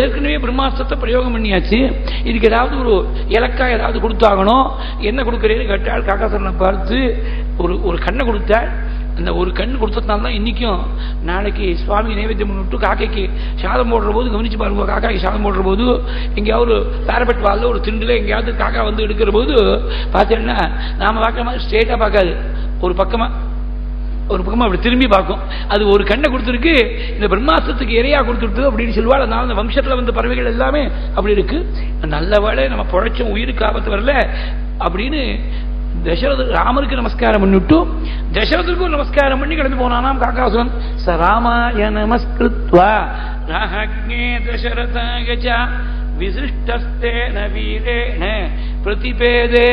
ஏற்கனவே பிரம்மாஸ்திரத்தை பிரயோகம் பண்ணியாச்சு, இதுக்கு ஏதாவது ஒரு இலக்கா ஏதாவது கொடுத்தாகணும். என்ன கொடுக்கறேன்னு கேட்டால், காகாசுரனை பார்த்து ஒரு கண்ணை கொடுத்தாள். அந்த ஒரு கண் கொடுத்ததுனால தான் இன்னைக்கும் நாளைக்கு சுவாமி நைவேத்தியம் பண்ணிவிட்டு காக்கைக்கு சாதம் போடுற போது கவனிச்சு பாருங்க, காக்காய்க்கு சாதம் போடுற போது எங்கேயாவது பேரபெட் வாலில் ஒரு திண்டில் எங்கேயாவது காக்கா வந்து எடுக்கிற போது பார்த்தீங்கன்னா நாம பார்க்குற மாதிரி ஸ்ட்ரெயிட்டா பார்க்காது, ஒரு பக்கமா அப்படி திரும்பி பார்க்கும். அது ஒரு கண்ணை கொடுத்துருக்கு, இந்த பிரம்மாஸ்திரத்துக்கு இறையா கொடுத்துருக்கு அப்படின்னு சொல்லுவாள். அதனால அந்த வம்சத்துல வந்த பறவைகள் எல்லாமே அப்படி இருக்கு. நல்ல வேளை நம்ம புழைச்சோம், உயிருக்கு ஆபத்து வரல அப்படின்னு ராமருக்கு நமஸ்காரம் பண்ணிவிட்டு தசரதருக்கும் நமஸ்காரம் பண்ணி கிளம்பி போனானாம் காகாசுரன். ச ராமாய நமஸ்கிருத்வா ராஹக்ஞே தசரதாய விசிஷ்டஸ்தேன வீரேன பிரதிபேதே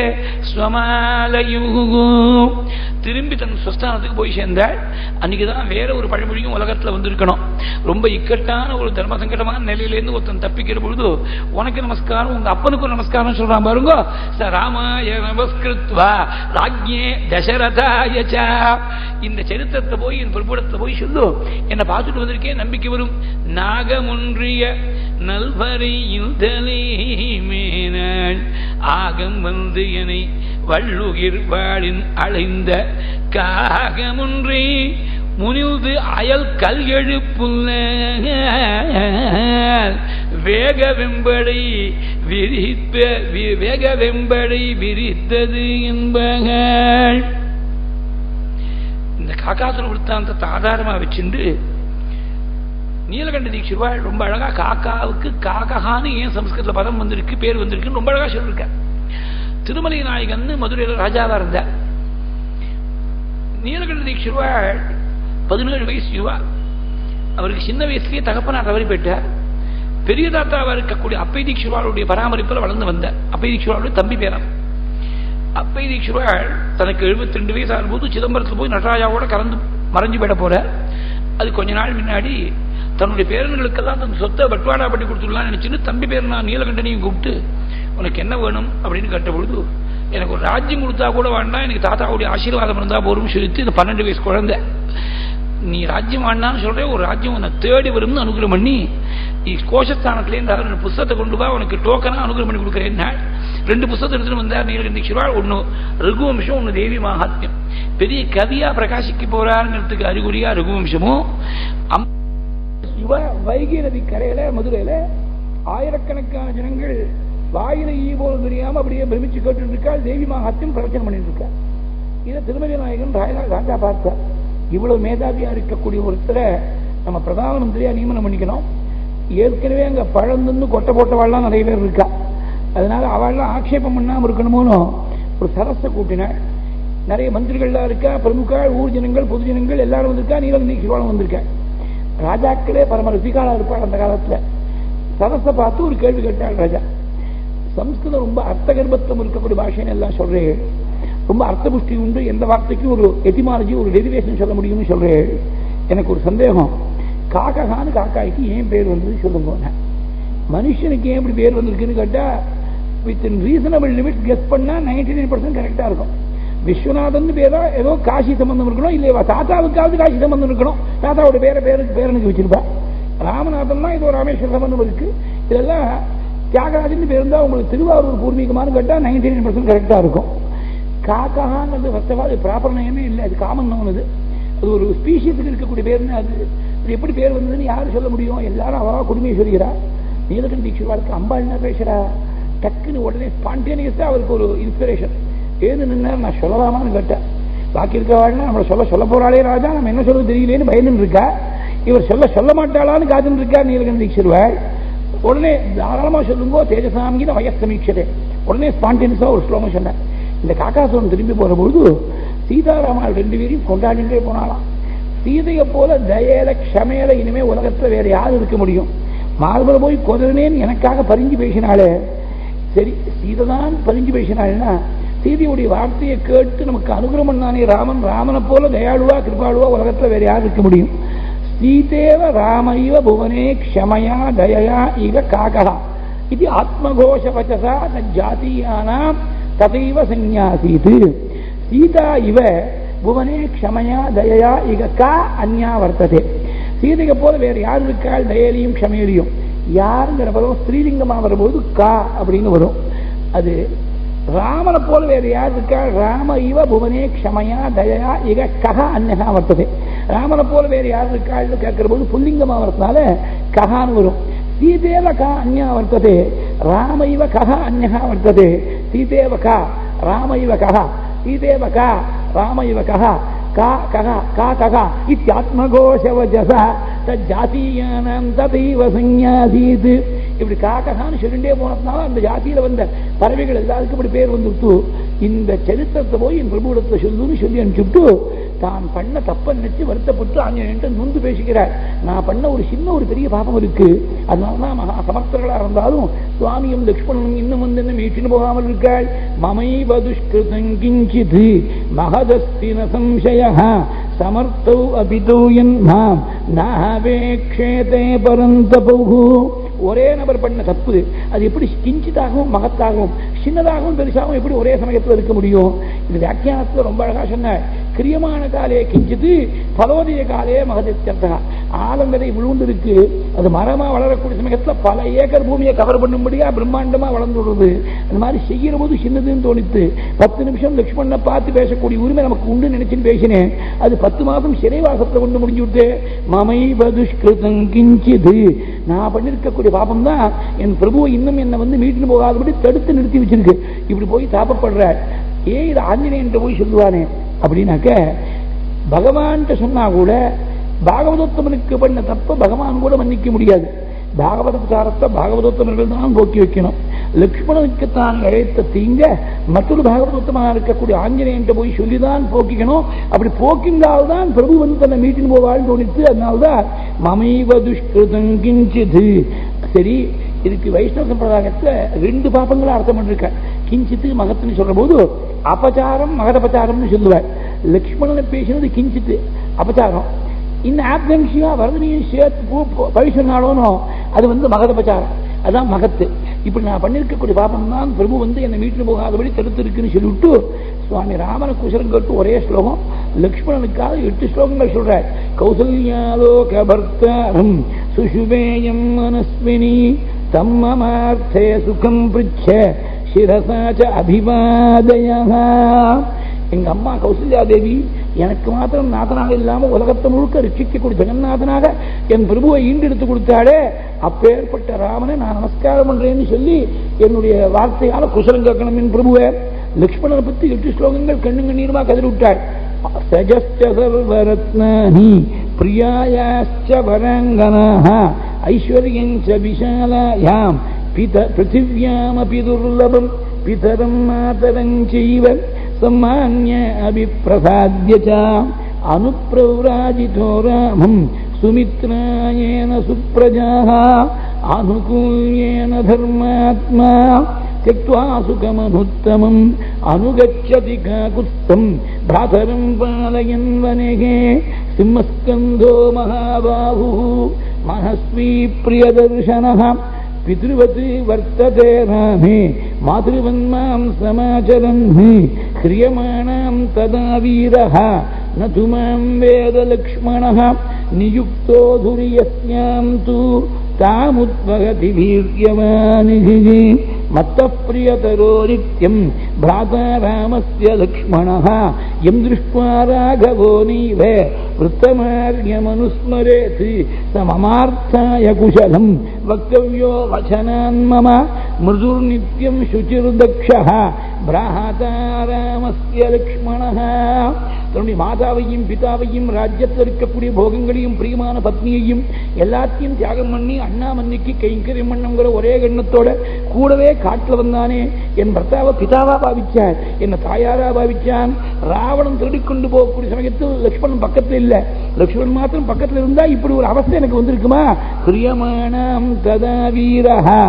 ஸ்வமாலயு. திரும்பி தன் ஸ்வஸ்தானத்துக்கு போய் சேர்ந்தாள். அன்னைக்குதான் வேற ஒரு பழமொழியும் உலகத்துல வந்திருக்கணும். ரொம்ப இக்கட்டான ஒரு தர்ம சங்கடமான நிலையிலேருந்து ஒருத்தன் தப்பிக்கிற பொழுது உனக்கு நமஸ்காரம், உங்க அப்பனுக்கும் நமஸ்காரம் சொல்றான் பாருங்க. ச ராமாய நமஸ்கிருத்வா ராஜ்ஞே தசரதாய. இந்த சரித்திரத்தை போய் என் பிரபுடத்துல போய் சொல்லு, என்னை பார்த்துட்டு வந்திருக்கேன், நம்பிக்கை வரும். நாகமுன்றிய நல்வரையில் தலைமேனாள் ஆகம் வந்து என்னை வள்ளுகிர் வாழின் அழைந்த காகமுன்றி முனிவுது அயல் கல் எழுப்புள்ள வேக வெம்படை விரித்தது என்பகள். இந்த காகாசுர விருத்தாந்தத்தை ஆதாரமா வச்சுண்டு நீலகண்ட தீட்சிதர் ரொம்ப அழகா காக்காவுக்கு காக்கஹான்னு ஏன் சம்ஸ்கிருத பதம் வந்திருக்கு, பேர் வந்திருக்குன்னு ரொம்ப அழகா சொல்லிருக்க. திருமலை நாயகன் மதுரையில் ராஜாவா இருந்தார். நீலகண்ட தீட்சிதர் 17 வயசு யுவா. அவருக்கு சின்ன வயசுலயே தகப்பனார் தவறி போயிட்டார். பெரிய தாத்தாவா இருக்கக்கூடிய அப்பை தீட்சிதருடைய பராமரிப்பில் வளர்ந்து வந்த அப்பை தீட்சிதருடைய தம்பி பேரன். அப்பை தீட்சிதர் தனக்கு 72 வயசு ஆகும்போது சிதம்பரத்தில் போய் நடராஜாவோட கலந்து மறைஞ்சு போயிட போற. அது கொஞ்ச நாள் முன்னாடி தன்னுடைய பேரன்களுக்கெல்லாம் தன் சொத்தை பட்வாடா பண்ணி கொடுத்துடலாம்னு நினைச்சுன்னு தம்பி பேரன் நான் நீலகண்டனையும் கூப்பிட்டு உனக்கு என்ன வேணும் அப்படின்னு கேட்ட பொழுது எனக்கு ஒரு ராஜ்யம் கொடுத்தா கூட வேண்டாம், எனக்கு தாத்தாவுடைய ஆசீர்வாதம் இருந்தா போரும் சொல்லிட்டு இந்த 12 வயசு குழந்தை நீ ராஜ்யம் வேண்டான்னு சொல்றேன், ஒரு ராஜ்யம் உன்னை தேடி வரும்னு அனுகிரகம் பண்ணி நீ கோஷஸ்தானத்திலேருந்து 2 புஸ்தகத்தை கொண்டு வா, உனக்கு டோக்கனா அனுகிரகம் பண்ணி கொடுக்குறேன். 2 புஸ்தகத்தை எடுத்துட்டு வந்தார் நீலகண்டீஸ்வரர். ஒன்னு ரகுவம்சம், ஒன்னு தேவி மகாத்மியம். பெரிய கவியா பிரகாசிக்க போறாருங்கிறதுக்கு அறிகுறியா ரகுவம்சமும். வைகை நதி கரையில மதுரையில ஆயிரக்கணக்கான ஜனங்கள் வாயில ஈ போல தெரியாம அப்படியே பிரமிச்சு கேட்டு இருக்காள். தேவி மகாத்மியம் பிரவச்சனம் பண்ணிட்டு இருக்கா. இதை திருமதி நாயகன் ராஜா பார்த்தார். இவ்வளவு மேதாவியா இருக்கக்கூடிய ஒருத்தரை நம்ம பிரதான மந்திரியா நியமனம் பண்ணிக்கணும். ஏற்கனவே அங்க பழந்து கொட்டை போட்டவாள்லாம் நிறைய பேர் இருக்கா. அதனால அவள்லாம் ஆட்சேபம் பண்ணாம இருக்கணுமோனு ஒரு சரஸை கூட்டினாள். நிறைய மந்திரிகள்லாம் இருக்கா, பிரமுகர்கள், ஊர் ஜனங்கள், பொது ஜனங்கள் எல்லாரும் வந்திருக்கா. நீலகண்டீஸ்வரன் வந்திருக்கா. ராஜாக்களே பரம ருசிகாலா இருப்பாள் அந்த காலத்துல. சரஸை பார்த்து ஒரு கேள்வி கேட்டாள் ராஜா. சம்ஸ்கிருதம் ரொம்ப அர்த்த கர்ப்பத்துவம் இருக்கக்கூடிய பாஷைன்னு எல்லாம் சொல்றேன், ரொம்ப அர்த்த புஷ்டி உண்டு, எந்த வார்த்தைக்கும் ஒரு எட்டிமாலஜி ஒரு டெரிவேஷன் சொல்ல முடியும்னு சொல்றேன். எனக்கு ஒரு சந்தேகம், காக்கான்னு காக்காய்க்கு ஏன் பேர் வந்தது சொல்லுங்க. மனுஷனுக்கு ஏன் இப்படி பேர் வந்திருக்குன்னு கேட்டா with in reasonable limit guess பண்ணா 99% கரெக்டா இருக்கும். விஸ்வநாதன் பேரா ஏதோ காசி சம்பந்தம் இருக்கணும், இல்லையா தாத்தாவுக்காவது காசி சம்பந்தம் இருக்கணும், தாத்தாவோட பேரனுக்கு வச்சிருப்பா. ராமநாதன் ஏதோ ராமேஸ்வர சம்பந்தம் இருக்கு. இதெல்லாம் தியாகராஜன் பேர் இருந்தா உங்களுக்கு திருவாரூர் பூர்வீகமானு கேட்டா 99% கரெக்டா இருக்கும். காக்காங்கிறது ஃபர்ஸ்ட் ப்ராப்பர் நேமே இல்லை, அது காமன் நோன். அது ஒரு ஸ்பீஷீஸுக்கு இருக்கக்கூடிய பேருன்னு அது எப்படி பேர் வந்ததுன்னு யாரும் சொல்ல முடியும்? எல்லாரும் அவா குடுமையை சொல்கிறா. நீலகண்டீஸ்வரருக்கு அம்பாள்னா பேசுறா. டக்குன்னு உடனே ஸ்பான்டேனியஸா அவருக்கு ஒரு இன்ஸ்பிரேஷன். ஏது நின்னா நான் சொல்லலாமான்னு கேட்டேன். பாக்கி இருக்கவாள்னா நம்மளை சொல்ல போறாளே ராஜா, நம்ம என்ன சொல்றது தெரியலேன்னு பயந்துன்னு இருக்கா. இவர் சொல்ல மாட்டாளான்னு காத்துன்னு இருக்கா நீலகண்டீஸ்வரர். உடனே தாராளமா சொல்லுங்கோ தேஜசாமின்னு வயசமீட்சதே. உடனே ஸ்பான்டேனியஸா ஒரு ஸ்லோகம் சொன்னேன். இந்த காக்காசுரன் திரும்பி போற பொழுது சீதாராமாள் 2 பேரையும் கொண்டாடின்றே போனாலாம். சீதையை போல தயேல க்ஷமேல இனிமே உலகத்துல வேற யாரு இருக்க முடியும்? மார்பல போய் கொதனேன்னு எனக்காக பரிஞ்சு பேசினாலே. சரி, சீதைதான் பரிஞ்சு பேசினாள்னா சீதையுடைய வார்த்தையை கேட்டு நமக்கு அனுகிரகம் பண்ணானே ராமன். ராமனை போல தயாளுவா கிருபாளுவா உலகத்துல வேற யாரு இருக்க முடியும்? சீதேவ ராமைவ புவனே க்ஷமயா தயயா இக காகா இது ஆத்மகோஷ வச்சசா ஜாதீயானாம் ததைவ சந்நியாசீது. சீதா இவ புவனே க்ஷமயா தயயா இக கா அன்யா வர்த்ததே. சீதையை போல வேற யார் இருக்காள் தயலையும் க்ஷமையிலையும்? யாருங்கிற பதம் ஸ்ரீலிங்கமா வரும்போது கா அப்படின்னு வரும். அது ராமனை போல வேற யார் இருக்காள்? ராம இவ புவனே க்ஷமயா தயயா இக கஹ அன்யா வர்த்ததே. ராமனை போல வேற யார் இருக்காள்னு கேட்கிற போது புல்லிங்கமா வரதுனால கஹான்னு வரும். சீதேவ கா அன்யா வர்த்ததே ராம இவ கஹ அன்யா வர்த்ததே. சீதேவ கா ராம இவ கஹ சீதேவ கா ராம இவ கஹ கா கஹ கா கஹ இத்யாத்மகோஷவஜஸா தஜாதீயானாம் ததைவ சந்நியாசீத். இப்படி காக்ககான்னு சொல்லிட்டே போனதுனால அந்த ஜாதியில வந்த பறவைகள் எல்லாருக்கும் இப்படி பேர் வந்துட்டு இந்த சரித்திரத்தை போய் என் பிரபுடத்தை சொல்லுன்னு சொல்லி அனுப்பிச்சுட்டு தான் பண்ண தப்ப நினைச்சு வருத்தப்பட்டு அங்கே நொந்து பேசுகிறார். நான் பண்ண ஒரு சின்ன ஒரு பெரிய பாபம் இருக்கு, அதனாலதான் மகா சமர்த்தர்களா இருந்தாலும் சுவாமியும் லட்சுமணனும் இன்னும் வந்து என்ன மீட்டின்னு போகாமல் இருக்காள். மமைவ துஷ்கிருதம் கிஞ்சித் மகதஸ்தின சம்சய சமர்த்தௌ அபிதூயன் மாம் நாவேக்ஷேதே பரந்தபௌஹு. ஒரே நபர் பண்ண தப்பு அது எப்படி கிஞ்சிதாகவும் மகத்தாகவும் சின்னதாகவும் பெருசாகவும் எப்படி ஒரே சமயத்தில் இருக்க முடியும்? இந்த வியாக்கியானத்தில் ரொம்ப அழகா சொன்ன கிரியமான காலே கிஞ்சித்து பலோதய காலே மகதா. ஆலங்கரை விழுந்து இருக்கு, அது மரமா வளரக்கூடிய சமயத்துல பல ஏக்கர் பூமியை கவர் பண்ணும்படியா பிரம்மாண்டமா வளர்ந்து விடுறது. அந்த மாதிரி செய்யற போது சின்னதுன்னு தோணித்து 10 நிமிஷம் லட்சுமணனை பார்த்து பேசக்கூடிய உரிமை நமக்கு உண்டு நினைச்சுன்னு பேசினேன். அது 10 மாதம் சிறைவாசத்துல கொண்டு முடிஞ்சு விட்டு மமைவ துஷ்கிருதம் கிஞ்சித். நான் பண்ணிருக்கக்கூடிய பாபம் தான் என் பிரபு இன்னும் என்ன வந்து மீட்டுன்னு போகாதபடி தடுத்து நிறுத்தி வச்சிருக்கு. இப்படி போய் தாபப்படுற ஏன் இது ஆஞ்சநேயன் போய் சொல்லுவானே அப்படின்னாக்க பகவான் சொன்னா கூட பாகவதோத்தமனுக்கு பண்ண தப்ப பகவான் கூட மன்னிக்க முடியாது. பாகவதாரத்தை பாகவதோத்தமர்கள் தான் போக்கி வைக்கணும். லக்ஷ்மணனுக்கு தான் இழைத்த தீங்க மற்றொரு பாகவதோத்தமாக இருக்கக்கூடிய ஆஞ்சநேயன் போய் சொல்லிதான் போக்கிக்கணும். அப்படி போக்கின்றால்தான் பிரபு வந்து தன்னை மீட்டின் போவாள் தோணித்து. அதனால்தான் மமைவ துஷ்கிருதம் கிஞ்சிது. சரி, இதுக்கு வைஷ்ணவ சம்பிரதாயத்தை 2 பாப்பங்களை அர்த்தம் பண்ணிருக்க. கிஞ்சித்து மகத்துன்னு சொல்ற போது அபச்சாரம் மகதபச்சாரம்னு சொல்லுவார். லக்ஷ்மணனை பேசினது கிஞ்சித்து அபச்சாரம். இந்த ஆப்கன்ஷியா வரதனையும் சேர்த்து பழி சொன்னாலும் அது வந்து மகதபச்சாரம், அதான் மகத்து. இப்படி நான் பண்ணிருக்கக்கூடிய பாபம் தான் பிரபு வந்து என்னை வீட்டில் போகாதபடி தடுத்து இருக்குன்னு சொல்லிவிட்டு சுவாமி ராமன குசலம் கேட்டு ஒரே ஸ்லோகம் லக்ஷ்மணனுக்காக 8 ஸ்லோகங்கள் சொல்றார். கௌசல்யாலோகபர்த்தாரம் சுஷுபேயம் மனஸ்வினி தம்மமார்த்தே சுகம் பிருச்ச சிரசாச்ச அபிவாதயஹ. எங்க அம்மா கௌசல்யா தேவி எனக்கு மாத்திரம் நாதனாக இல்லாம உலகத்தை முழுக்க ரட்சிக்கக்கூடிய ஜெகநாதனாக என் பிரபுவை ஈண்டெடுத்து கொடுத்தாடே, அப்பேற்பட்ட ராமனை நான் நமஸ்காரம் பண்றேன்னு சொல்லி என்னுடைய வார்த்தையால குசலம் கேட்கணும் என் பிரபுவை. லக்ஷ்மணனை பத்தி 8 ஸ்லோகங்கள் கண்ணு கண்ணீருமா கதறி விட்டாள். சர்வரத்னானி பிரியாயாச்ச வராங்கனாஹ ஐஸ்வர்யஞ்ச விஷாலாயாம் பிருத்திவ்யாமபி துர்லபம் பிதரம் மாதரஞ்சைவ சம்மான்ய அபிப்ரசாத்ய ச அனுப்ரவ்ராஜிதோ ராமம் சுமித்ராயேன சுப்ரஜாஹ அனுகூல்யேன தர்மாத்மா त्यक्त्वा सुखमनुत्तमम् अनुगच्छति काकुत्स्थम् भ्रातरम् पालयन् वनेः सिंहस्कन्धो महाबाहुः मनस्वी प्रियदर्शनः पितृवत् वर्तते रामे मातृवन्मां समाचरन् ह्रियमाणां तदा वीरः न तु मां वेद लक्ष्मणः नियुक्तो धुर्यस्यां तु तामुद्वहति वीर्यवानिः मत्तः प्रियतरो नित्यं भ्राता रामस्य लक्ष्मणः यं दृष्ट्वा राघवो नैव वृत्तमार्गमनुस्मरेत् स ममार्थाय कुशलं वक्तव्यो वचनान् मम मृदुर्नित्यं शुचिर्दक्षः भ्राता रामस्य लक्ष्मणः. தன்னுடைய மாதாவையும் பிதாவையும் ராஜ்யத்தில் இருக்கக்கூடிய போகங்களையும் பிரியமான பத்னியையும் எல்லாத்தையும் தியாகம் பண்ணி அண்ணா மன்னிக்கு கைங்கரியம் பண்ணுங்கிற ஒரே எண்ணத்தோட கூடவே காட்டில் வந்தானே. என் பர்த்தாவை பிதாவா பாவிச்சான், என்ன தாயாரா பாவிச்சான். ராவணன் திருடிக்கொண்டு போகக்கூடிய சமயத்தில் லக்ஷ்மணன் பக்கத்தில் இல்லை. லக்ஷ்மணன் மாத்திரம் பக்கத்தில் இருந்தா இப்படி ஒரு அவஸ்தை எனக்கு வந்திருக்குமா? பிரியமானாம் ததா வீரஹா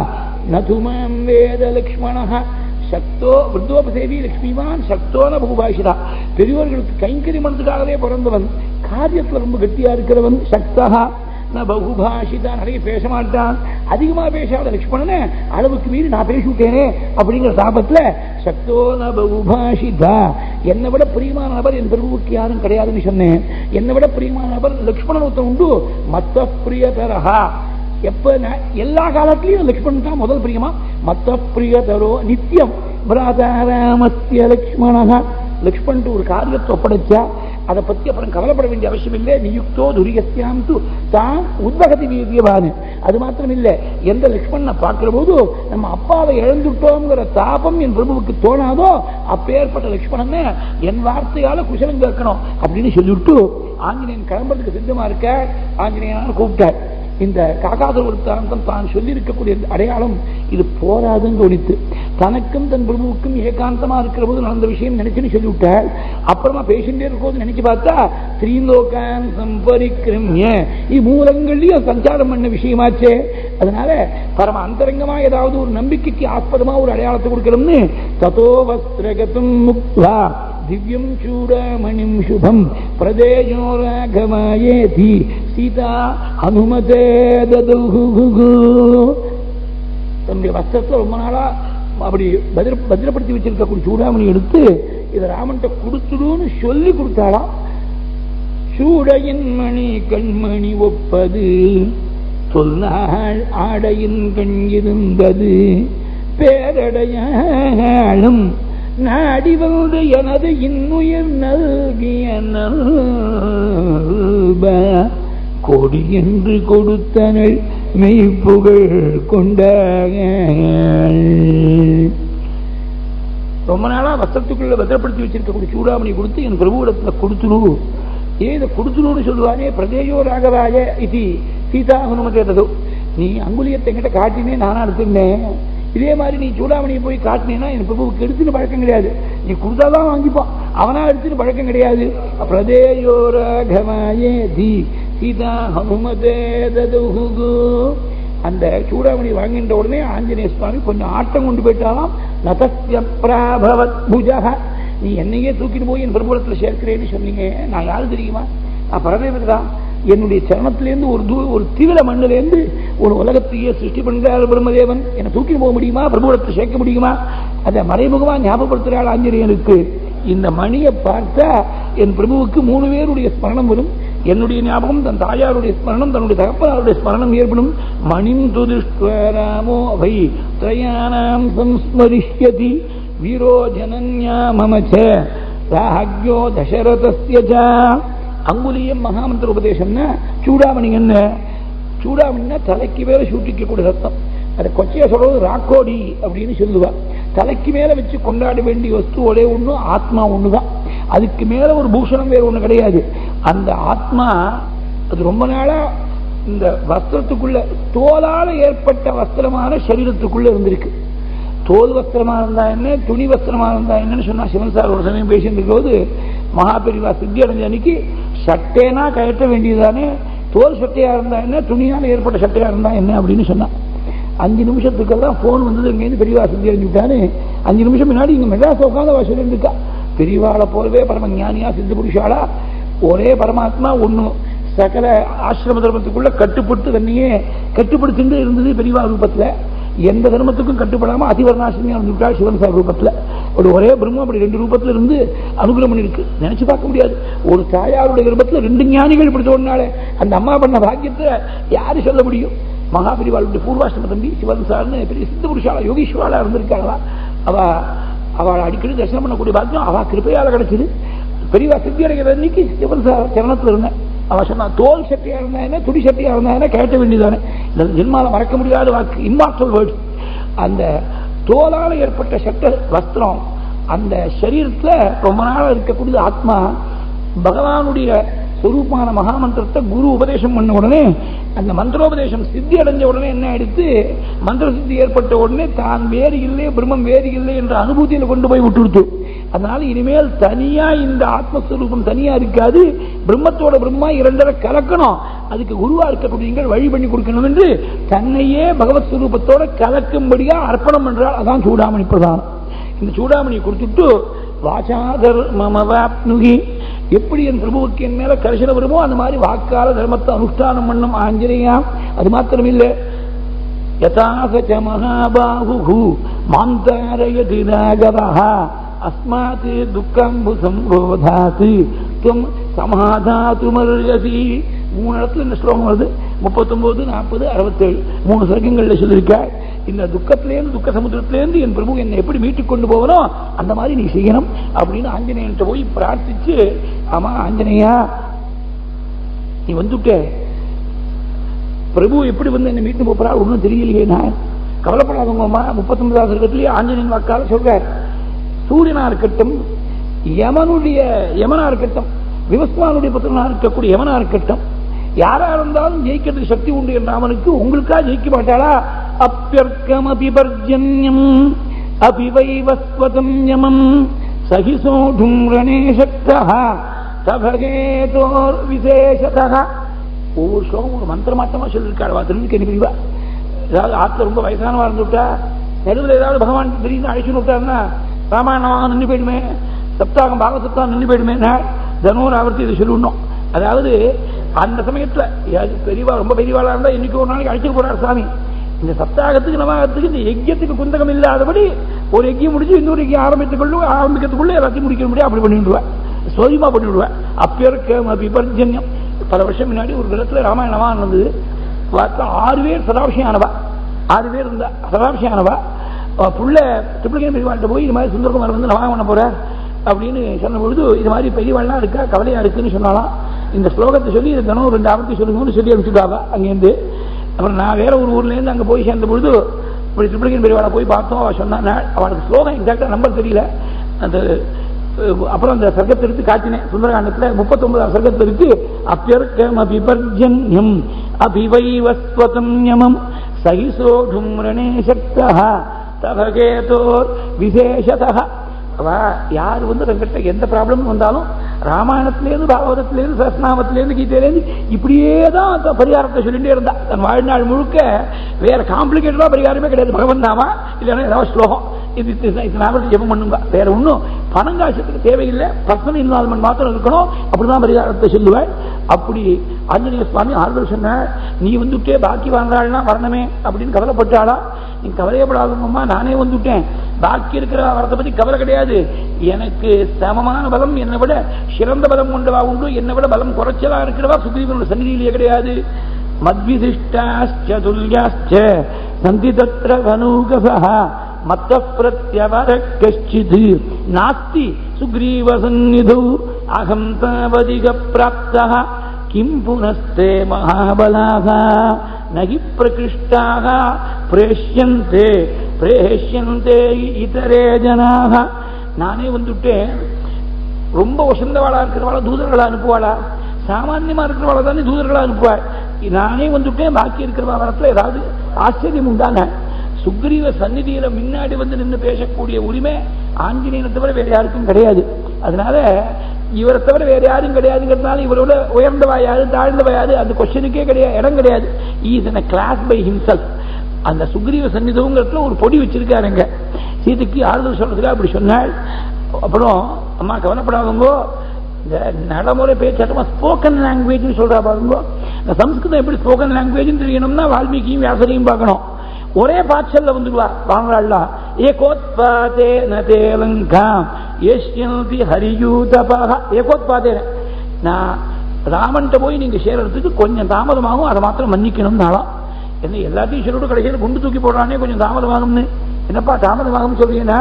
நதுமாம் வேத லக்ஷ்மணஹ சக்தோ விருத்தோபசேவி லட்சுமிவான் சக்தோன பகுபாஷிதா. பெரியவர்களுக்கு கைங்கரியம் பண்ணதுக்காகவே பிறந்தவன், காரியத்தில் ரொம்ப கட்டியா இருக்கிறவன். சக்தா ந பகுபாஷிதா, நிறைய பேச மாட்டான். அதிகமா பேசாத லட்சுமணனே அளவுக்கு மீறி நான் பேசிவிட்டேனே அப்படிங்கிற தாபத்துல சக்தோ ந பகுபாஷிதா. என்னை விட பிரியமான நபர் என் பிரபுவுக்கு யாரும் கிடையாதுன்னு சொன்னேன். என்னை விட பிரியமான நபர் லட்சுமணன் ஒருத்தன் உண்டு. மத்த பிரியதரஹா, எப்ப எல்லா காலத்திலையும் லக்ஷ்மணன் தான் முதல் பிரியமா. மத்த பிரியதரோ நித்தியம் பிராதாராமஸ்ய லக்ஷ்மணஹ. லக்ஷ்மணன் ஒரு காரியத்தை ஒப்படைச்சா அதை பத்தி அப்புறம் கவலைப்பட வேண்டிய அவசியம் இல்லை. நியுக்தோ துரியஸ்யாம் து தான் உத்வகதி வீரியவான். அது மாத்திரம் இல்லை, எந்த லக்ஷ்மணனை பார்க்கிற போது நம்ம அப்பாவை இழந்துட்டோங்கிற தாபம் என் பிரபுவுக்கு தோணாதோ அப்பேற்பட்ட லக்ஷ்மணன் என் வார்த்தையால குசலம் கேட்கணும் அப்படின்னு சொல்லிவிட்டு ஆஞ்சநேயன் கிளம்புறதுக்கு சித்தமா இருக்க. ஆஞ்சநேயனால கூப்பிட்டார். இந்த காகாசுர விருத்தாந்தம் தான் சொல்லி இருக்கக்கூடிய அடையாளம் இது போராதுன்னு தோணித்து. தனக்கும் தன் பிரபுவுக்கும் ஏகாந்தமா இருக்கிற போது நடந்த விஷயம் நினைச்சுன்னு சொல்லிவிட்டார். அப்புறமா பேசிட்டே இருக்கும்போது நினைச்சு பார்த்தா ஸ்ரீலோகான் சம்பரிக்கிரமிய மூலங்கள்லயும் சஞ்சாரம் பண்ண விஷயமாச்சே. அதனால பரம அந்தரங்கமா ஏதாவது ஒரு நம்பிக்கைக்கு ஆஸ்பதமா ஒரு அடையாளத்தை கொடுக்கணும்னு ததோ வஸ்திரகதம் முக்த்வா திவ்யம் சூடாமணிம் சுபம் பிரதேஜோ ராகமாயேதி சீதா அனுமதே ததுஹு. தன்னுடைய வஸ்திரத்தை ரொம்ப நாளா அப்படி பத்திரப்படுத்தி வச்சிருக்கக்கூடிய சூடாமணி எடுத்து இதை ராமன்கிட்ட கொடுத்துடுன்னு சொல்லி கொடுத்தாளா. சூடையின் மணி கண்மணி ஒப்பது சொன்னாள் ஆடையின் கண் இருந்தது பேரடையாளும் நாடி வந்து எனது இன்னுயிர் நல்கிய கொடி என்று கொடுத்தனள் மெய்ப்புகழ் கொண்டாள். ரொம்ப நாளா வஸ்திரத்துக்குள்ள பத்திரப்படுத்தி வச்சிருக்கக்கூடிய சூடாமணி கொடுத்து என் பிரபுவிடத்துல கொடுத்துரு ஏன் இதை கொடுத்துணும்னு சொல்லுவானே பிரதேயோ ராகவாய இது சீதா ஹனுமதேதோ. நீ அங்குலியத்தை என்கிட்ட காட்டினே நானா எடுத்துருந்தேன். இதே மாதிரி நீ சூடாமணியை போய் காட்டினேன்னா என் பிரபுவுக்கு எடுத்துன்னு பழக்கம் கிடையாது. நீ கொடுத்தாதான் வாங்கிப்பான், அவனா எடுத்துன்னு பழக்கம் கிடையாது. பிரதேயோ ராகவாயே தி சீதா ஹனுமதேதோ. அந்த சூடாமணி வாங்கின்ற உடனே ஆஞ்சநேய சுவாமி கொஞ்சம் ஆட்டம் கொண்டு போயிட்டாலாம். நதஸ்ய பிராபவத் புஜஹ. நீ என்னையே தூக்கிட்டு போய் என் பிரபுலத்தில் சேர்க்கிறேன்னு சொன்னீங்க. நான் யாரு தெரியுமா? நான் பரதேவர் தான். என்னுடைய சரணத்திலேருந்து ஒரு தீவிர மண்ணிலேருந்து ஒரு உலகத்தையே சிருஷ்டி பண்ணுறார் பிரம்மதேவன். என்னை தூக்கிட்டு போக முடியுமா? பிரபுலத்தில் சேர்க்க முடியுமா? அதை மறைமுகமா ஞாபகப்படுத்துகிறாள் ஆஞ்சநேயனுக்கு. இந்த மணியை பார்த்தா என் பிரபுவுக்கு 3 பேருடைய ஸ்மரணம் வரும். என்னுடைய ஞாபகம், தன் தாயாருடைய ஸ்மரணம், தன்னுடைய தகப்பனாருடைய ஸ்மரணம் ஏற்படும். மணிம் துதிஷ்வராமோ வை த்ரயானாம் சம்ஸ்மரிஷ்யதி வீரோ ஜனன்யா மமச்ச ராஹ்யோ தசரதஸ்ய. அங்குலியம் மகாமந்திர உபதேசம்னா சூடாமணி என்ன? சூடாமணின்னா தலைக்கு மேல சூட்டிக்க கூடிய ரத்தம். அதை கொச்சையா சொல்றது ராக்கோடி அப்படின்னு சொல்லுவா. தலைக்கு மேல வச்சு கொண்டாட வேண்டிய வஸ்து ஒரே ஒண்ணு, ஆத்மா ஒண்ணுதான். அதுக்கு மேல ஒரு பூஷணம் வேற ஒண்ணு கிடையாது. அந்த ஆத்மா அது ரொம்ப நாளா இந்த வஸ்திரத்துக்குள்ள, தோலால ஏற்பட்ட வஸ்திரமான சரீரத்துக்குள்ள இருந்திருக்கு. தோல் வஸ்திரமா இருந்தா என்ன, துணி வஸ்திரமா இருந்தா என்னன்னு சொன்னா சிவன் சார் ஒரு சமயம் பேசிட்டு இருக்கும்போது, மகாபெரிவா சித்தி அடைஞ்ச அன்னைக்கு சட்டைனா கயற்ற வேண்டியதுதானே, தோல் சட்டையா இருந்தா என்ன, துணியால ஏற்பட்ட சட்டையா இருந்தா என்ன அப்படின்னு சொன்னா. 5 நிமிஷத்துக்கெல்லாம் போன் வந்தது. இங்கேருந்து பெரியவா சித்தி அடைஞ்சுட்டான்னு 5 நிமிஷம் முன்னாடி இங்க மெட்ராஸ் உட்காந்து அவ சொல்லியிருக்கா. பெரியவாளை போலவே பரம ஞானியா சித்த புருஷாளா ஒரே பரமாத்மா ஒண்ணு சகல ஆசிரம தர்மத்துக்குள்ள கட்டுப்பட்டு தன்னையே கட்டுப்படுத்திட்டு இருந்தது பெரியவா ரூபத்துல. எந்த தர்மத்துக்கும் கட்டுப்படாம அதிவர்ணாசிரமியா இருந்துவிட்டாள் சிவன் சார் ரூபத்துல. ஒரே பிரம்மம் அப்படி 2 ரூபத்துல இருந்து அனுகிரகம் பண்ணிருக்கு. நினைச்சு பார்க்க முடியாது. ஒரு தாயாருடைய கர்ப்பத்துல 2 ஞானிகள் இப்படி தோணினாலே அந்த அம்மா பண்ண பாக்கியத்தை யாரு சொல்ல முடியும்? மகாபெரிவாளுடைய பூர்வாசிரம தம்பி சிவன் சார்னு பெரிய சித்த புருஷாலா யோகீஸ்வராலா இருந்திருக்காங்களா. அவளை அடிக்கடி தரிசனம் பண்ணக்கூடிய பாக்கியம் அவ கிருப்பையால கிடைச்சது. பெரியவா சித்தி அடைகிற அன்னைக்கு சிவன் சார் சரணத்துல இருந்தேன். அவன் சொன்னா தோல் சட்டையா இருந்தா என்ன, துணி சட்டையா இருந்தா என்ன, கேட்ட வேண்டியதானே. ஜென்மால மறக்க முடியாத வாக்கு, இம்மார்டல் வேர்ட்ஸ். அந்த தோலால ஏற்பட்ட சட்ட வஸ்திரம் அந்த சரீரத்துல ரொம்ப நாள் இருக்கக்கூடிய ஆத்மா பகவானுடைய சொரூபமான மகாமந்திரத்தை குரு உபதேசம் பண்ண உடனே, அந்த மந்திரோபதேசம் சித்தி அடைஞ்ச உடனே என்ன ஆயிடுத்து, மந்திர சித்தி ஏற்பட்ட உடனே தான் வேறு இல்லை, பிரம்மம் வேறு இல்லை என்ற அனுபூதியில கொண்டு போய் விட்டுடுத்து. அதனால இனிமேல் தனியா இந்த ஆத்மஸ்வரூபம் தனியா இருக்காது, பிரம்மத்தோட பிரம்மா 2 கலக்கணும். அதுக்கு குருவா இருக்கக்கூடிய வழி பண்ணி கொடுக்கணும் என்று தன்னையே பகவத் ஸ்வரூபத்தோட கலக்கும்படியா அர்ப்பணம் என்றால் அதான் சூடாமணி பிரதானம். இந்த சூடாமணியை கொடுத்துட்டு வாசாதர் மமவாப்னுகி, எப்படி என் பிரபுவுக்கு என் மேல கரிசனை வருமோ அந்த மாதிரி வாக்கால தர்மத்தை அனுஷ்டானம் பண்ணும் ஆஞ்சநேயா. அது மாத்திரம் இல்லை, யதாச மகாபாஹு மாந்தாரயதி ராகவஹ அஸ்மாத் துக்கம்பு சம்போதாத் துவம் சமாதாதுமர்யசி. 3 இடத்துல இந்த ஸ்லோகம் வருது. 39, 40, 67 3 சர்க்கங்கள்ல சொல்லியிருக்காள். இந்த துக்கத்திலேருந்து, துக்க சமுத்திரத்திலேருந்து என் பிரபு என்னை எப்படி மீட்டுக் கொண்டு போவனோ அந்த மாதிரி நீ செய்யணும் அப்படின்னு ஆஞ்சநேயன் போய் பிரார்த்திச்சு, ஆமா ஆஞ்சநேயா நீ வந்துட்ட, பிரபு எப்படி வந்து என்னை மீட்டு போறா ஒன்னும் தெரியலையே, நான் கவலைப்படாதவங்கம்மா. 39வது சர்க்கத்திலேயே ஆஞ்சநேயன் வாக்கால சொல்றார், சூரியனா இருக்கட்டும், யமனா இருக்கட்டும், விவஸ்வானுடைய புத்திரனா இருக்கக்கூடிய யமனா இருக்கட்டும், யாரா இருந்தாலும் ஜெயிக்கிறதுக்கு சக்தி உண்டு என்ற அவனுக்கு உங்களுக்கா ஜெயிக்க மாட்டாளா? அப்பியர்க்கம் அபிபர்ஜன்யம் அபிவைவஸ்வதம் யமம் சகிசோடும் ரணேசக்தஹ சபகேதோர் விசேஷதஹ. ஒவ்வொரு ஸ்லோகம் ஒரு மந்திரமாட்டமா சொல்லியிருக்காள். தெரிஞ்சுக்க நினைவா. ஏதாவது ஆத்துல ரொம்ப வயசானவா இருந்துவிட்டா, நடுவில் ஏதாவது பகவான் திடீர்னு அழைச்சு விட்டாருன்னா ராமாயணமாக நின்று போயிடுமே, சப்தாகம் பாக சப்தாகம் நின்று போயிடுமே, தினமும் ஆவர்த்தி இதை சொல்லிவிடணும். அதாவது அந்த சமயத்துல பெரியவா ரொம்ப பெரியவாளா இருந்தா இன்னைக்கு ஒரு நாளைக்கு அழைச்சிட்டு போறார் சாமி. இந்த சப்தாகத்துக்கு நவாகத்துக்கு இந்த யஜ்யத்துக்கு குந்தகம் இல்லாதபடி ஒரு யஜ்யம் முடிச்சு இன்னொரு யஜ்யம் ஆரம்பிக்கிறதுக்குள்ள எல்லாத்தையும் முடிக்க முடியாது. அப்படி பண்ணிவிடுவேன், சோதிமா பண்ணிவிடுவேன். அப்பியர்க்கம் அபிபர்ஜன்யம். பல வருஷம் முன்னாடி ஒரு இடத்துல ராமாயணமா இருந்தது. 6 பேர் சதாபிஷியானவா, 6 பேர் இருந்தா சதாபிஷியானவா. புள்ள திருப்பதிகை பெரியவாழ்கிட்ட போய் இது மாதிரி சுந்தரகுமார் வந்து நவாகம் பண்ண போறார் அப்படின்னு சொன்ன பொழுது, இது மாதிரி பெரியவாள்லாம் இருக்கா, கவலையா இருக்குன்னு சொன்னாலாம். இந்த ஸ்லோகத்தை சொல்லி இதை தினம் 2 ஆவர்த்தி சொல்லுங்கன்னு சொல்லி அனுப்பிச்சுட்டாவா அங்கேருந்து. அப்புறம் நான் வேற ஒரு ஊர்ல இருந்து அங்க போய் சேர்ந்த பொழுது இப்படி திருப்பதிகை பெரியவாளை போய் பார்த்தோம். அவ சொன்னா, அவனுக்கு ஸ்லோகம் எக்ஸாக்டா நம்பர் தெரியல, அந்த அப்புறம் அந்த சர்க்கத்தை எடுத்து காட்டினேன். சுந்தரகாண்டத்துல 39 சர்க்கத்து இருக்கு. அப்பியர்க்கம் அபிபர்ஜன்யம் அபிவைவஸ்வதம் யமம் சகிசோடும் ரணே சக்தஹ தபகேதோர் விசேஷதஹ. யாரு தங்கிட்ட எந்த ப்ராப்ளம் வந்தாலும் ராமாயணத்திலேருந்து பாகவதத்திலேருந்து சஹஸ்ரநாமத்திலேருந்து கீதையிலேருந்து இப்படியேதான் பரிகாரத்தை சொல்லிட்டே இருந்தா. தன் வாழ்நாள் முழுக்க வேற காம்ப்ளிகேட்டடா பரிகாரமே கிடையாது. பகவன் நாமா இல்லைன்னா ஏதாவது ஸ்லோகம் இது ஜெபம் பண்ணுங்க. வேற ஒன்றும் பணம் காசுக்கு தேவையில்லை. பர்சனல் இன்வால்மெண்ட் மாத்திரம் இருக்கணும். அப்படிதான் பரிகாரத்தை சொல்லுவேன். அப்படி ஆஞ்சநேய சுவாமி ஆறுதல் சொன்ன, நீ வந்துட்டே பாக்கி வாழ்ந்தாள்னா வரணுமே அப்படின்னு கவலைப்பட்டாளா? நீ கவலையப்படாதம்மா, நானே வந்துட்டேன். பாக்கி இருக்கிற வரத்தை பத்தி கவலை கிடையாது. எனக்கு சமமான பலம், என்னை விட சிறந்த பலம் கொண்டவா உண்டு. என்னை விட பலம் குறைச்சலா இருக்கிறவா சுக்ரீவனோட சந்நிதியிலேயே கிடையாது. மத்விசிஷ்டாஸ்ச சந்தி தத்ர அனுகவஹ மத்த பிரத்யவர கஷ்சித் நாஸ்தி சுக்ரீவ சந்நிதௌ அகம் தாவதிக ப்ராப்தஹ கிம் புனஸ்தே மகாபலாக நகி பிரகிருஷ்டாக பிரேஷ்யந்தே பிரேஷ்யந்தே இதரே ஜனாக. நானே வந்துட்டேன். ரொம்ப வசந்தவாளா இருக்கிறவாளா தூதர்களா அனுப்புவாளா? சாமான்யமா இருக்கிறவாளா தானே தூதர்களா அனுப்புவாள். நானே வந்துட்டேன். பாக்கி இருக்கிற வரத்துல ஏதாவது ஆச்சரியம் உண்டாங்க? சுக்ரீவ சந்நிதியில முன்னாடி நின்று பேசக்கூடிய உரிமை ஆஞ்சநேயனை தவிர வேற யாருக்கும் கிடையாது. அதனால இவரை தவிர வேற யாரும் கிடையாதுங்கிறதுனால இவரோட உயர்ந்தவா யாரு தாழ்ந்தவா யாரு அந்த கொஸ்டினுக்கே கிடையாது, இடம் கிடையாது. Is in a class by himself. அந்த சுக்ரீவ சந்நிதிங்கிறதுல ஒரு பொடி வச்சிருக்காருங்க. சீதைக்கு ஆறுதல் சொல்றதுக்காக அப்படி சொன்னாள். அப்புறம் அம்மா கவலைப்படாதவங்கோ, இந்த நடைமுறை பேச்சாட்டமா ஸ்போக்கன் லாங்குவேஜ் சொல்றா பாருங்க. சம்ஸ்கிருதம் எப்படி ஸ்போக்கன் லாங்குவேஜ் தெரியணும்னா வால்மீகியும் வியாசரையும் பார்க்கணும். ஒரே பாட்சல்ல வந்துடுவா வாங்கலாம். ஏகோத்பாதே நேலங்காம் ஏஷ்யந்தி ஹரியூதபாக. ஏகோத்பாதே நான் ராமன்ட்ட போய் நீங்க சேர்றதுக்கு கொஞ்சம் தாமதமாகும், அதை மாத்திரம் மன்னிக்கணும். நாளாம் என்ன எல்லாத்தையும் சொல்லிட்டு கடைசியில் குண்டு தூக்கி போடுறானே கொஞ்சம் தாமதமாகும்னு. என்னப்பா தாமதமாகும் சொல்றீங்கன்னா,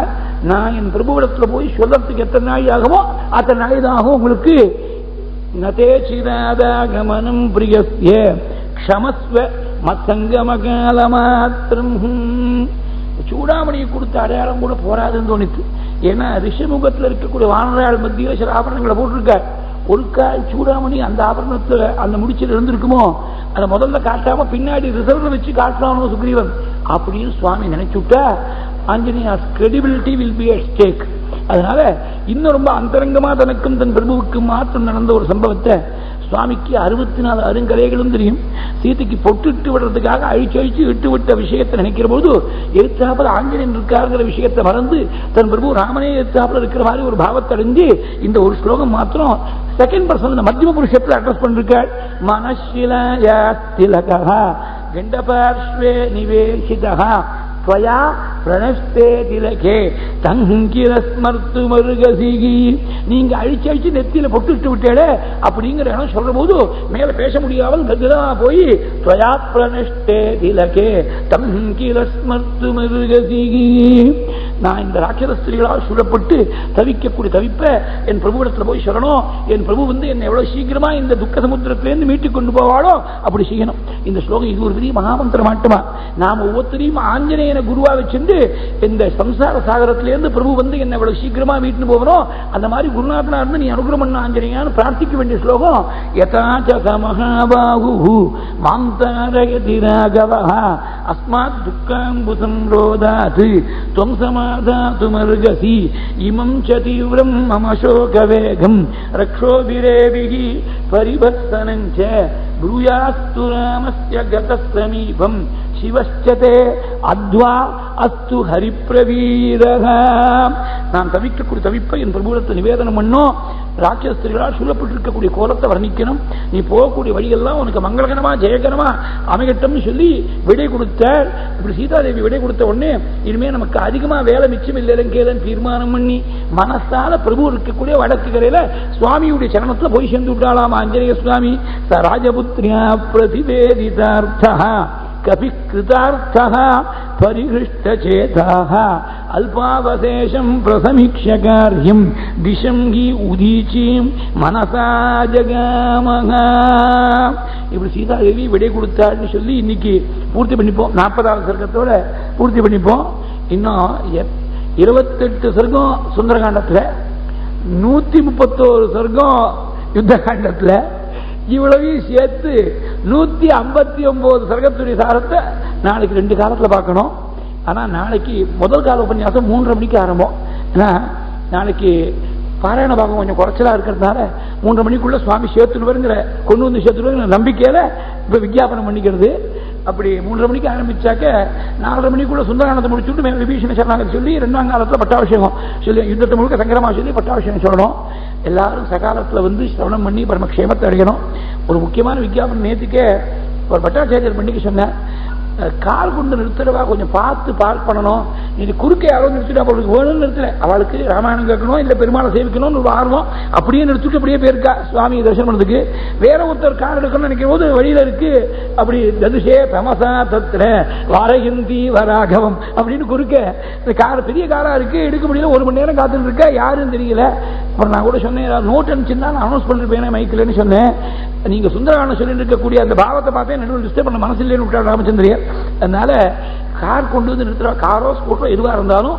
நான் என் பிரபுவிடத்துல போய் சொல்றதுக்கு எத்தனை நாள் ஆகுமோ அத்தனை நாள் தான் ஆகும் உங்களுக்கு. நதே சிராதாகமனம் பிரியஸ்ய க்ஷமஸ்வ மத்சங்கமகால மாத்திரம். சூடாமணியை கொடுத்த அடையாளம் கூட போராதுன்னு தோணித்து. ஏன்னா ரிஷமுகத்தில் இருக்கக்கூடிய வானராள் மத்தியில் சில ஆபரணங்களை போட்டிருக்கார். ஒரு கால் சூடாமணி அந்த ஆபரணத்துல அந்த முடிச்சில் இருந்திருக்குமோ அதை முதல்ல காட்டாம பின்னாடி ரிசர்வ்ல வச்சு காட்டலாம் சுக்ரீவன் அப்படின்னு சுவாமி நினைச்சுட்டா Anjaneyar credibility will be at stake. அதனால இன்னும் ரொம்ப அந்தரங்கமா தனக்கும் தன் பிரபுவுக்கும் மாற்றம் நடந்த ஒரு சம்பவத்தை சுவாமிக்கு 64 அருங்கலைகளும் தெரியும். சீதைக்கு பொட்டு விடுறதுக்காக அழிச்சு இட்டு விட்ட விஷயத்தை நினைக்கிற போது எழுத்தாப்புல ஆஞ்சநேயன் இருக்காருங்கிற விஷயத்தை மறந்து தன் பிரபு ராமனே எழுத்தாப்புல இருக்கிற மாதிரி ஒரு பாவத்தை அடைஞ்சு இந்த ஒரு ஸ்லோகம் மாத்திரம் செகண்ட் பர்சன் மத்தியம புருஷத்துல அட்ரஸ் பண்ணிருக்காள். மனசிலகா கண்டபார்ஷ்வே நிவேசிதா त्वया प्रणष्टे तिलके तंगिर स्मर्तु मरुगसिगी. நீங்க அழிச்சு நெத்தியில பொட்டு விட்டேட அப்படிங்கிற இடம் சொல்ற போது மேல பேச முடியாமல் கதுரா போய் त्वया प्रणष्टे तिलके तंगिर स्मर्तु मरुगसिगी. நான் இந்த ராட்சத ஸ்திரீகளால் சுடப்பட்டு தவிக்கக்கூடிய தவிப்ப என் பிரபுவிடத்துல போய் சொல்லணும். என் பிரபு என்னை எவ்வளவு சீக்கிரமா இந்த துக்க சமுத்திரத்திலிருந்து மீட்டுக் கொண்டு போவாளோ அப்படி செய்யணும். இந்த ஸ்லோகம் இது ஒரு பெரிய மகாமந்திர மாட்டமா. நாம் ஒவ்வொருத்தரையும் ஆஞ்சநேயனை குருவா வச்சிருந்து இந்த சம்சார சாகரத்திலிருந்து பிரபு என்னை எவ்வளவு சீக்கிரமா மீட்டு போவனோ அந்த மாதிரி குருநாதனா இருந்து நீ அனுகிரகம் பண்ண ஆஞ்சநேயான்னு பிரார்த்திக்க வேண்டிய ஸ்லோகம். யதாச்ச மகாபாஹு மாந்தாரயதி ராகவஹ அஸ்மாத் துக்காம்புதம் ரோதாத் த்வம் சமாதாது மர்கசி இமம் ச தீவ்ரம் மம சோகவேகம் ரக்ஷோபிரேபிஹி பரிபஸ்தனம் ச ப்ரூயாஸ்து ராமஸ்ய கதஸ்ஸமீபம் சிவஸ்சதே அத்வா அஸ்து ஹரிப்ரவீரஹ. நான் தவிக்கக்கூடிய தவிப்பை என் பிரபுவிடத்தை நிவேதனம் பண்ணும். ராட்சஸ்திரிகளால் சூழப்பட்டிருக்கக்கூடிய கோலத்தை வர்ணிக்கணும். நீ போகக்கூடிய வழியெல்லாம் உனக்கு மங்களகரமா ஜெயகரமா அமைகட்டம்னு சொல்லி விடை கொடுத்தார். இப்படி சீதாதேவி விடை கொடுத்த உடனே இனிமே நமக்கு அதிகமா வேலை மிச்சம் இல்லைன்னு தீர்மானம் பண்ணி மனசால பிரபு இருக்கக்கூடிய வடக்கு கரையில சுவாமியுடைய சரணத்துல போய் சேர்ந்து விட்டாளாம் ஆஞ்சநேய சுவாமி. ச ராஜபுத்ரியா பிரதிவேதிதார்த்தா கபிகிருதார்த்தः பரிஹிருஷ்டசேதாः அல்பாவசேஷம் பிரசமீக்ஷ கார்யம் திசம் ஹி உதீச்சீம் மனசா ஜகாமஹ. இப்படி சீதாதேவி விடை கொடுத்தாள்னு சொல்லி இன்னைக்கு பூர்த்தி பண்ணிப்போம். 40வது சர்க்கத்தோட பூர்த்தி பண்ணிப்போம். இன்னும் 28 சர்க்கம் சுந்தரகாண்டத்துல 131 சர்க்கம் யுத்த காண்டத்துல, இவ்வளவையும் சேர்த்து 159 சர்க்கத்துடைய சாரத்தை நாளைக்கு 2 காலத்துல பார்க்கணும். ஆனா நாளைக்கு முதல் கால உபன்யாசம் 3:30 மணிக்கு ஆரம்பம். ஏன்னா நாளைக்கு பாராயண பாகம் கொஞ்சம் குறைச்சலா இருக்கிறதுனால 3:30 மணிக்குள்ள சுவாமி சேர்த்துடுவாருங்கிற கொண்டு வந்து சேர்த்துடுவாருங்கிற நம்பிக்கையில இப்ப விஞ்ஞாபனம் பண்ணிக்கிறது. அப்படி 3:30 மணிக்கு ஆரம்பிச்சாக்க 4:30 மணிக்குள்ள சுந்தரகாண்டத்தை முடிச்சுட்டு விபீஷண சரணாகதி சொல்லி 2ஆம் காலத்துல பட்டாபிஷேகம் சொல்லி யுத்தத்தை முழுக்க சங்கரமா சொல்லி பட்டாபிஷேகம் சொல்லணும். எல்லாரும் சகாலத்துல வந்து சிரவணம் பண்ணி பரமக்ஷேமத்தை அடையணும். ஒரு முக்கியமான விஞ்ஞாபனம் நேற்றுக்கே ஒரு பட்டாச்சாரியர் பண்ணிக்க சொன்னேன். கால் கொண்டு நிறுத்துறவா கொஞ்சம் பார்த்து பார்க் பண்ணணும். இது குறுக்க யாரோ நிறுத்திட்டு அவளுக்கு வேணும்னு நிறுத்தல, அவளுக்கு ராமாயணம் கேட்கணும் இல்ல பெருமாளை சேவிக்கணும்னு ஒரு ஆர்வம், அப்படியே நிறுத்திட்டு அப்படியே போயிருக்கா சுவாமியை தரிசனம் பண்ணதுக்கு. வேற ஒருத்தர் கார் எடுக்கணும்னு நினைக்கும் போது வழியில இருக்கு அப்படி ததுஷே பிரமசா தத்திர வாரகிந்தி வராகவம் அப்படின்னு குறுக்க இந்த கார் பெரிய காரா இருக்கு, எடுக்க முடியல, 1 மணி நேரம் காத்துட்டு இருக்க, யாருன்னு தெரியல. அப்புறம் நான் கூட சொன்னேன், நோட் அனுப்பிச்சிருந்தா நான் அனௌன்ஸ் பண்ணிருப்பேன் மைக்கில்னு சொன்னேன். நீங்க சுந்தரகாண்டம் சொல்லிட்டு இருக்கக்கூடிய அந்த பாவத்தை பார்த்தேன் நடுவில் டிஸ்டர்ப் பண்ண மனசு இல்லைன்னு விட்டார் ராமச்சந்திரியர். அதனால கார் கொண்டு வந்து நிறுத்துறா, காரோ ஸ்கூட்டரோ எதுவா இருந்தாலும்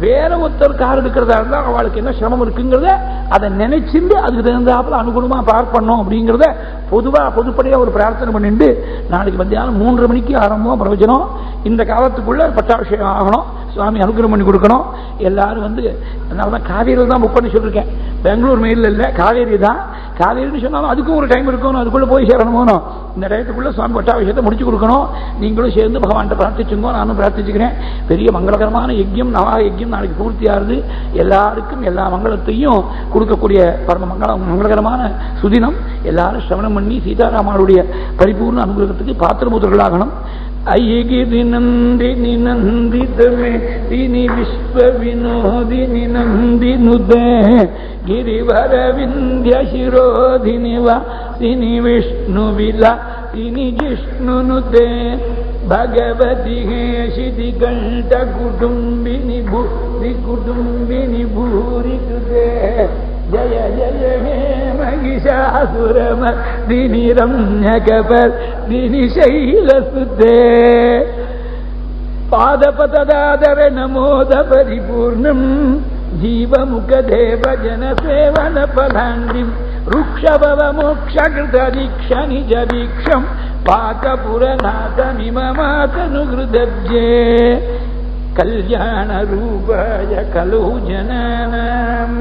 வேற ஒருத்தர் கார் எடுக்கிறதா இருந்தா அவளுக்கு என்ன சிரமம் இருக்குங்கிறத அதை நினைச்சிருந்து அதுக்கு தகுந்தாப்புல அனுகுணமா பார்க் பண்ணோம் அப்படிங்கிறத பொதுப்படையா ஒரு பிரார்த்தனை பண்ணிட்டு நாளைக்கு மத்தியானம் 3:30 மணிக்கு ஆரம்பம் பிரவச்சனம். இந்த காலத்துக்குள்ள பட்டாபிஷேகம் ஆகணும், சுவாமி அனுகிரகம் பண்ணி கொடுக்கணும். எல்லாரும் வந்து அதனாலதான் காவேரியில் தான் புக் பண்ணி சொல்லிருக்கேன், பெங்களூர் மெயிலில் இல்லை, காவேரி தான். காவேரின்னு சொன்னாலும் அதுக்கும் ஒரு டைம் இருக்கணும், அதுக்குள்ள போய் சேரணும். இந்த டயத்துக்குள்ள சுவாமி பட்டாபிஷேகத்தை முடிச்சு கொடுக்கணும். நீங்களும் சேர்ந்து பகவான் பிரார்த்திச்சுங்க, நானும் பிரார்த்திச்சுக்கிறேன். பெரிய மங்களகரமான யஜ்யம், நவா யஜ்யம் நாளைக்கு பூர்த்தியாகுது. எல்லாருக்கும் எல்லா மங்களத்தையும் கொடுக்கக்கூடிய பரம மங்களகரமான சுதினம். எல்லாரும் சிரவணம் பண்ணி சீதாராமனுடைய பரிபூர்ண அனுகிரகத்துக்கு பாத்திரபூதர்களாகணும். ஐகிரி நந்தினி நந்திதமே தினி விஸ்வ வினோதினி நந்தி நுதே ಗಿರಿವರ ವಿಂಧ್ಯ ಶಿರೋಧಿನಿ ವಾಸಿನಿ ವಿಷ್ಣು ವಿಲಾಸಿನಿ ಜಿಷ್ಣುನುತೆ ಭಗವತಿ ಹೇಷಿತಿ ಕಂಠ ಕುಟುಂಬಿನಿ ಭೂರಿ ಕೃತೆ ಜಯ ಜಯ ಹೇ ಮಹಿಷಾಸುರಮರ್ದಿನಿ ರಮ್ಯಕಪರ್ದಿನಿ ಶೈಲಸುತೆ ಪಾದಪತದಾದರ ನಮೋದ ಪರಿಪೂರ್ಣಂ ಜೀವಮುಖದೇವ ಜನ ಸೇವನ ಫಲಾಂಡಿಂ ವೃಕ್ಷಭವ ಮೋಕ್ಷಕೃತ ದೀಕ್ಷ ನಿಜ ದೀಕ್ಷಂ ಪಾಕಪುರನಾಥಮಿಮ ಮಾತನು ಹೃದಬ್ಜೆ ಕಲ್ಯಾಣ ರೂಪಾಯ ಕಲು ಜನಾನಾಂ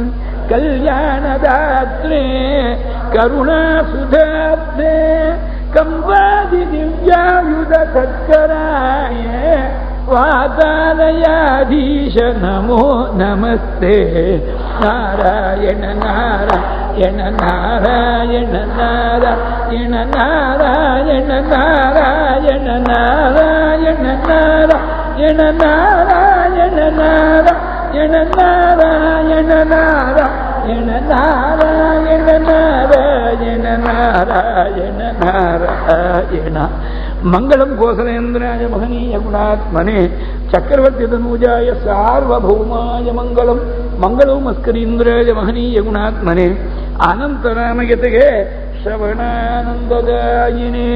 ಕಲ್ಯಾಣದಾತ್ರೆ ಕರುಣಾಸುಧಾಬ್ಧೆ ಕಂಪಾದಿ ದಿವ್ಯಾಯುಧ ಸತ್ಕರಾಯ ವಾತಾಲಯಾಧೀಶ ನಮೋ ನಮಸ್ತೆ ನಾರಾಯಣ ನಾರಾಯಣ ನಾರಾಯಣ ನಾರಾಯಣ ನಾರಾಯಣ ನಾರಾಯಣ ನಾರಾಯಣ ನಾರಾಯಣ ನಾರಾಯಣ ನಾರಾಯಣ ನಾರಾಯಣ ನಾರಾಯಣ ನಾರಾಯಣ ನಾರಾಯಣ ನಾರಾಯಣ ನಾರಾಯಣ ಮಂಗಳಂ ಗೋಸಲೇಂದ್ರಾಯ ಮಹನೀಯ ಗುಣಾತ್ಮನೆ ಚಕ್ರವರ್ತಿ ತನೂಜಾಯ ಸಾರ್ವಭೌಮಾಯ ಮಂಗಳಂ ಮಂಗಳಂ ಮಸ್ಕರೀಂದ್ರಾಯ ಮಹನೀಯ ಗುಣಾತ್ಮನೆ ಅನಂತರಾಮಯತೆಗೆ ಶ್ರವಣಾನಂದದಾಯಿನೇ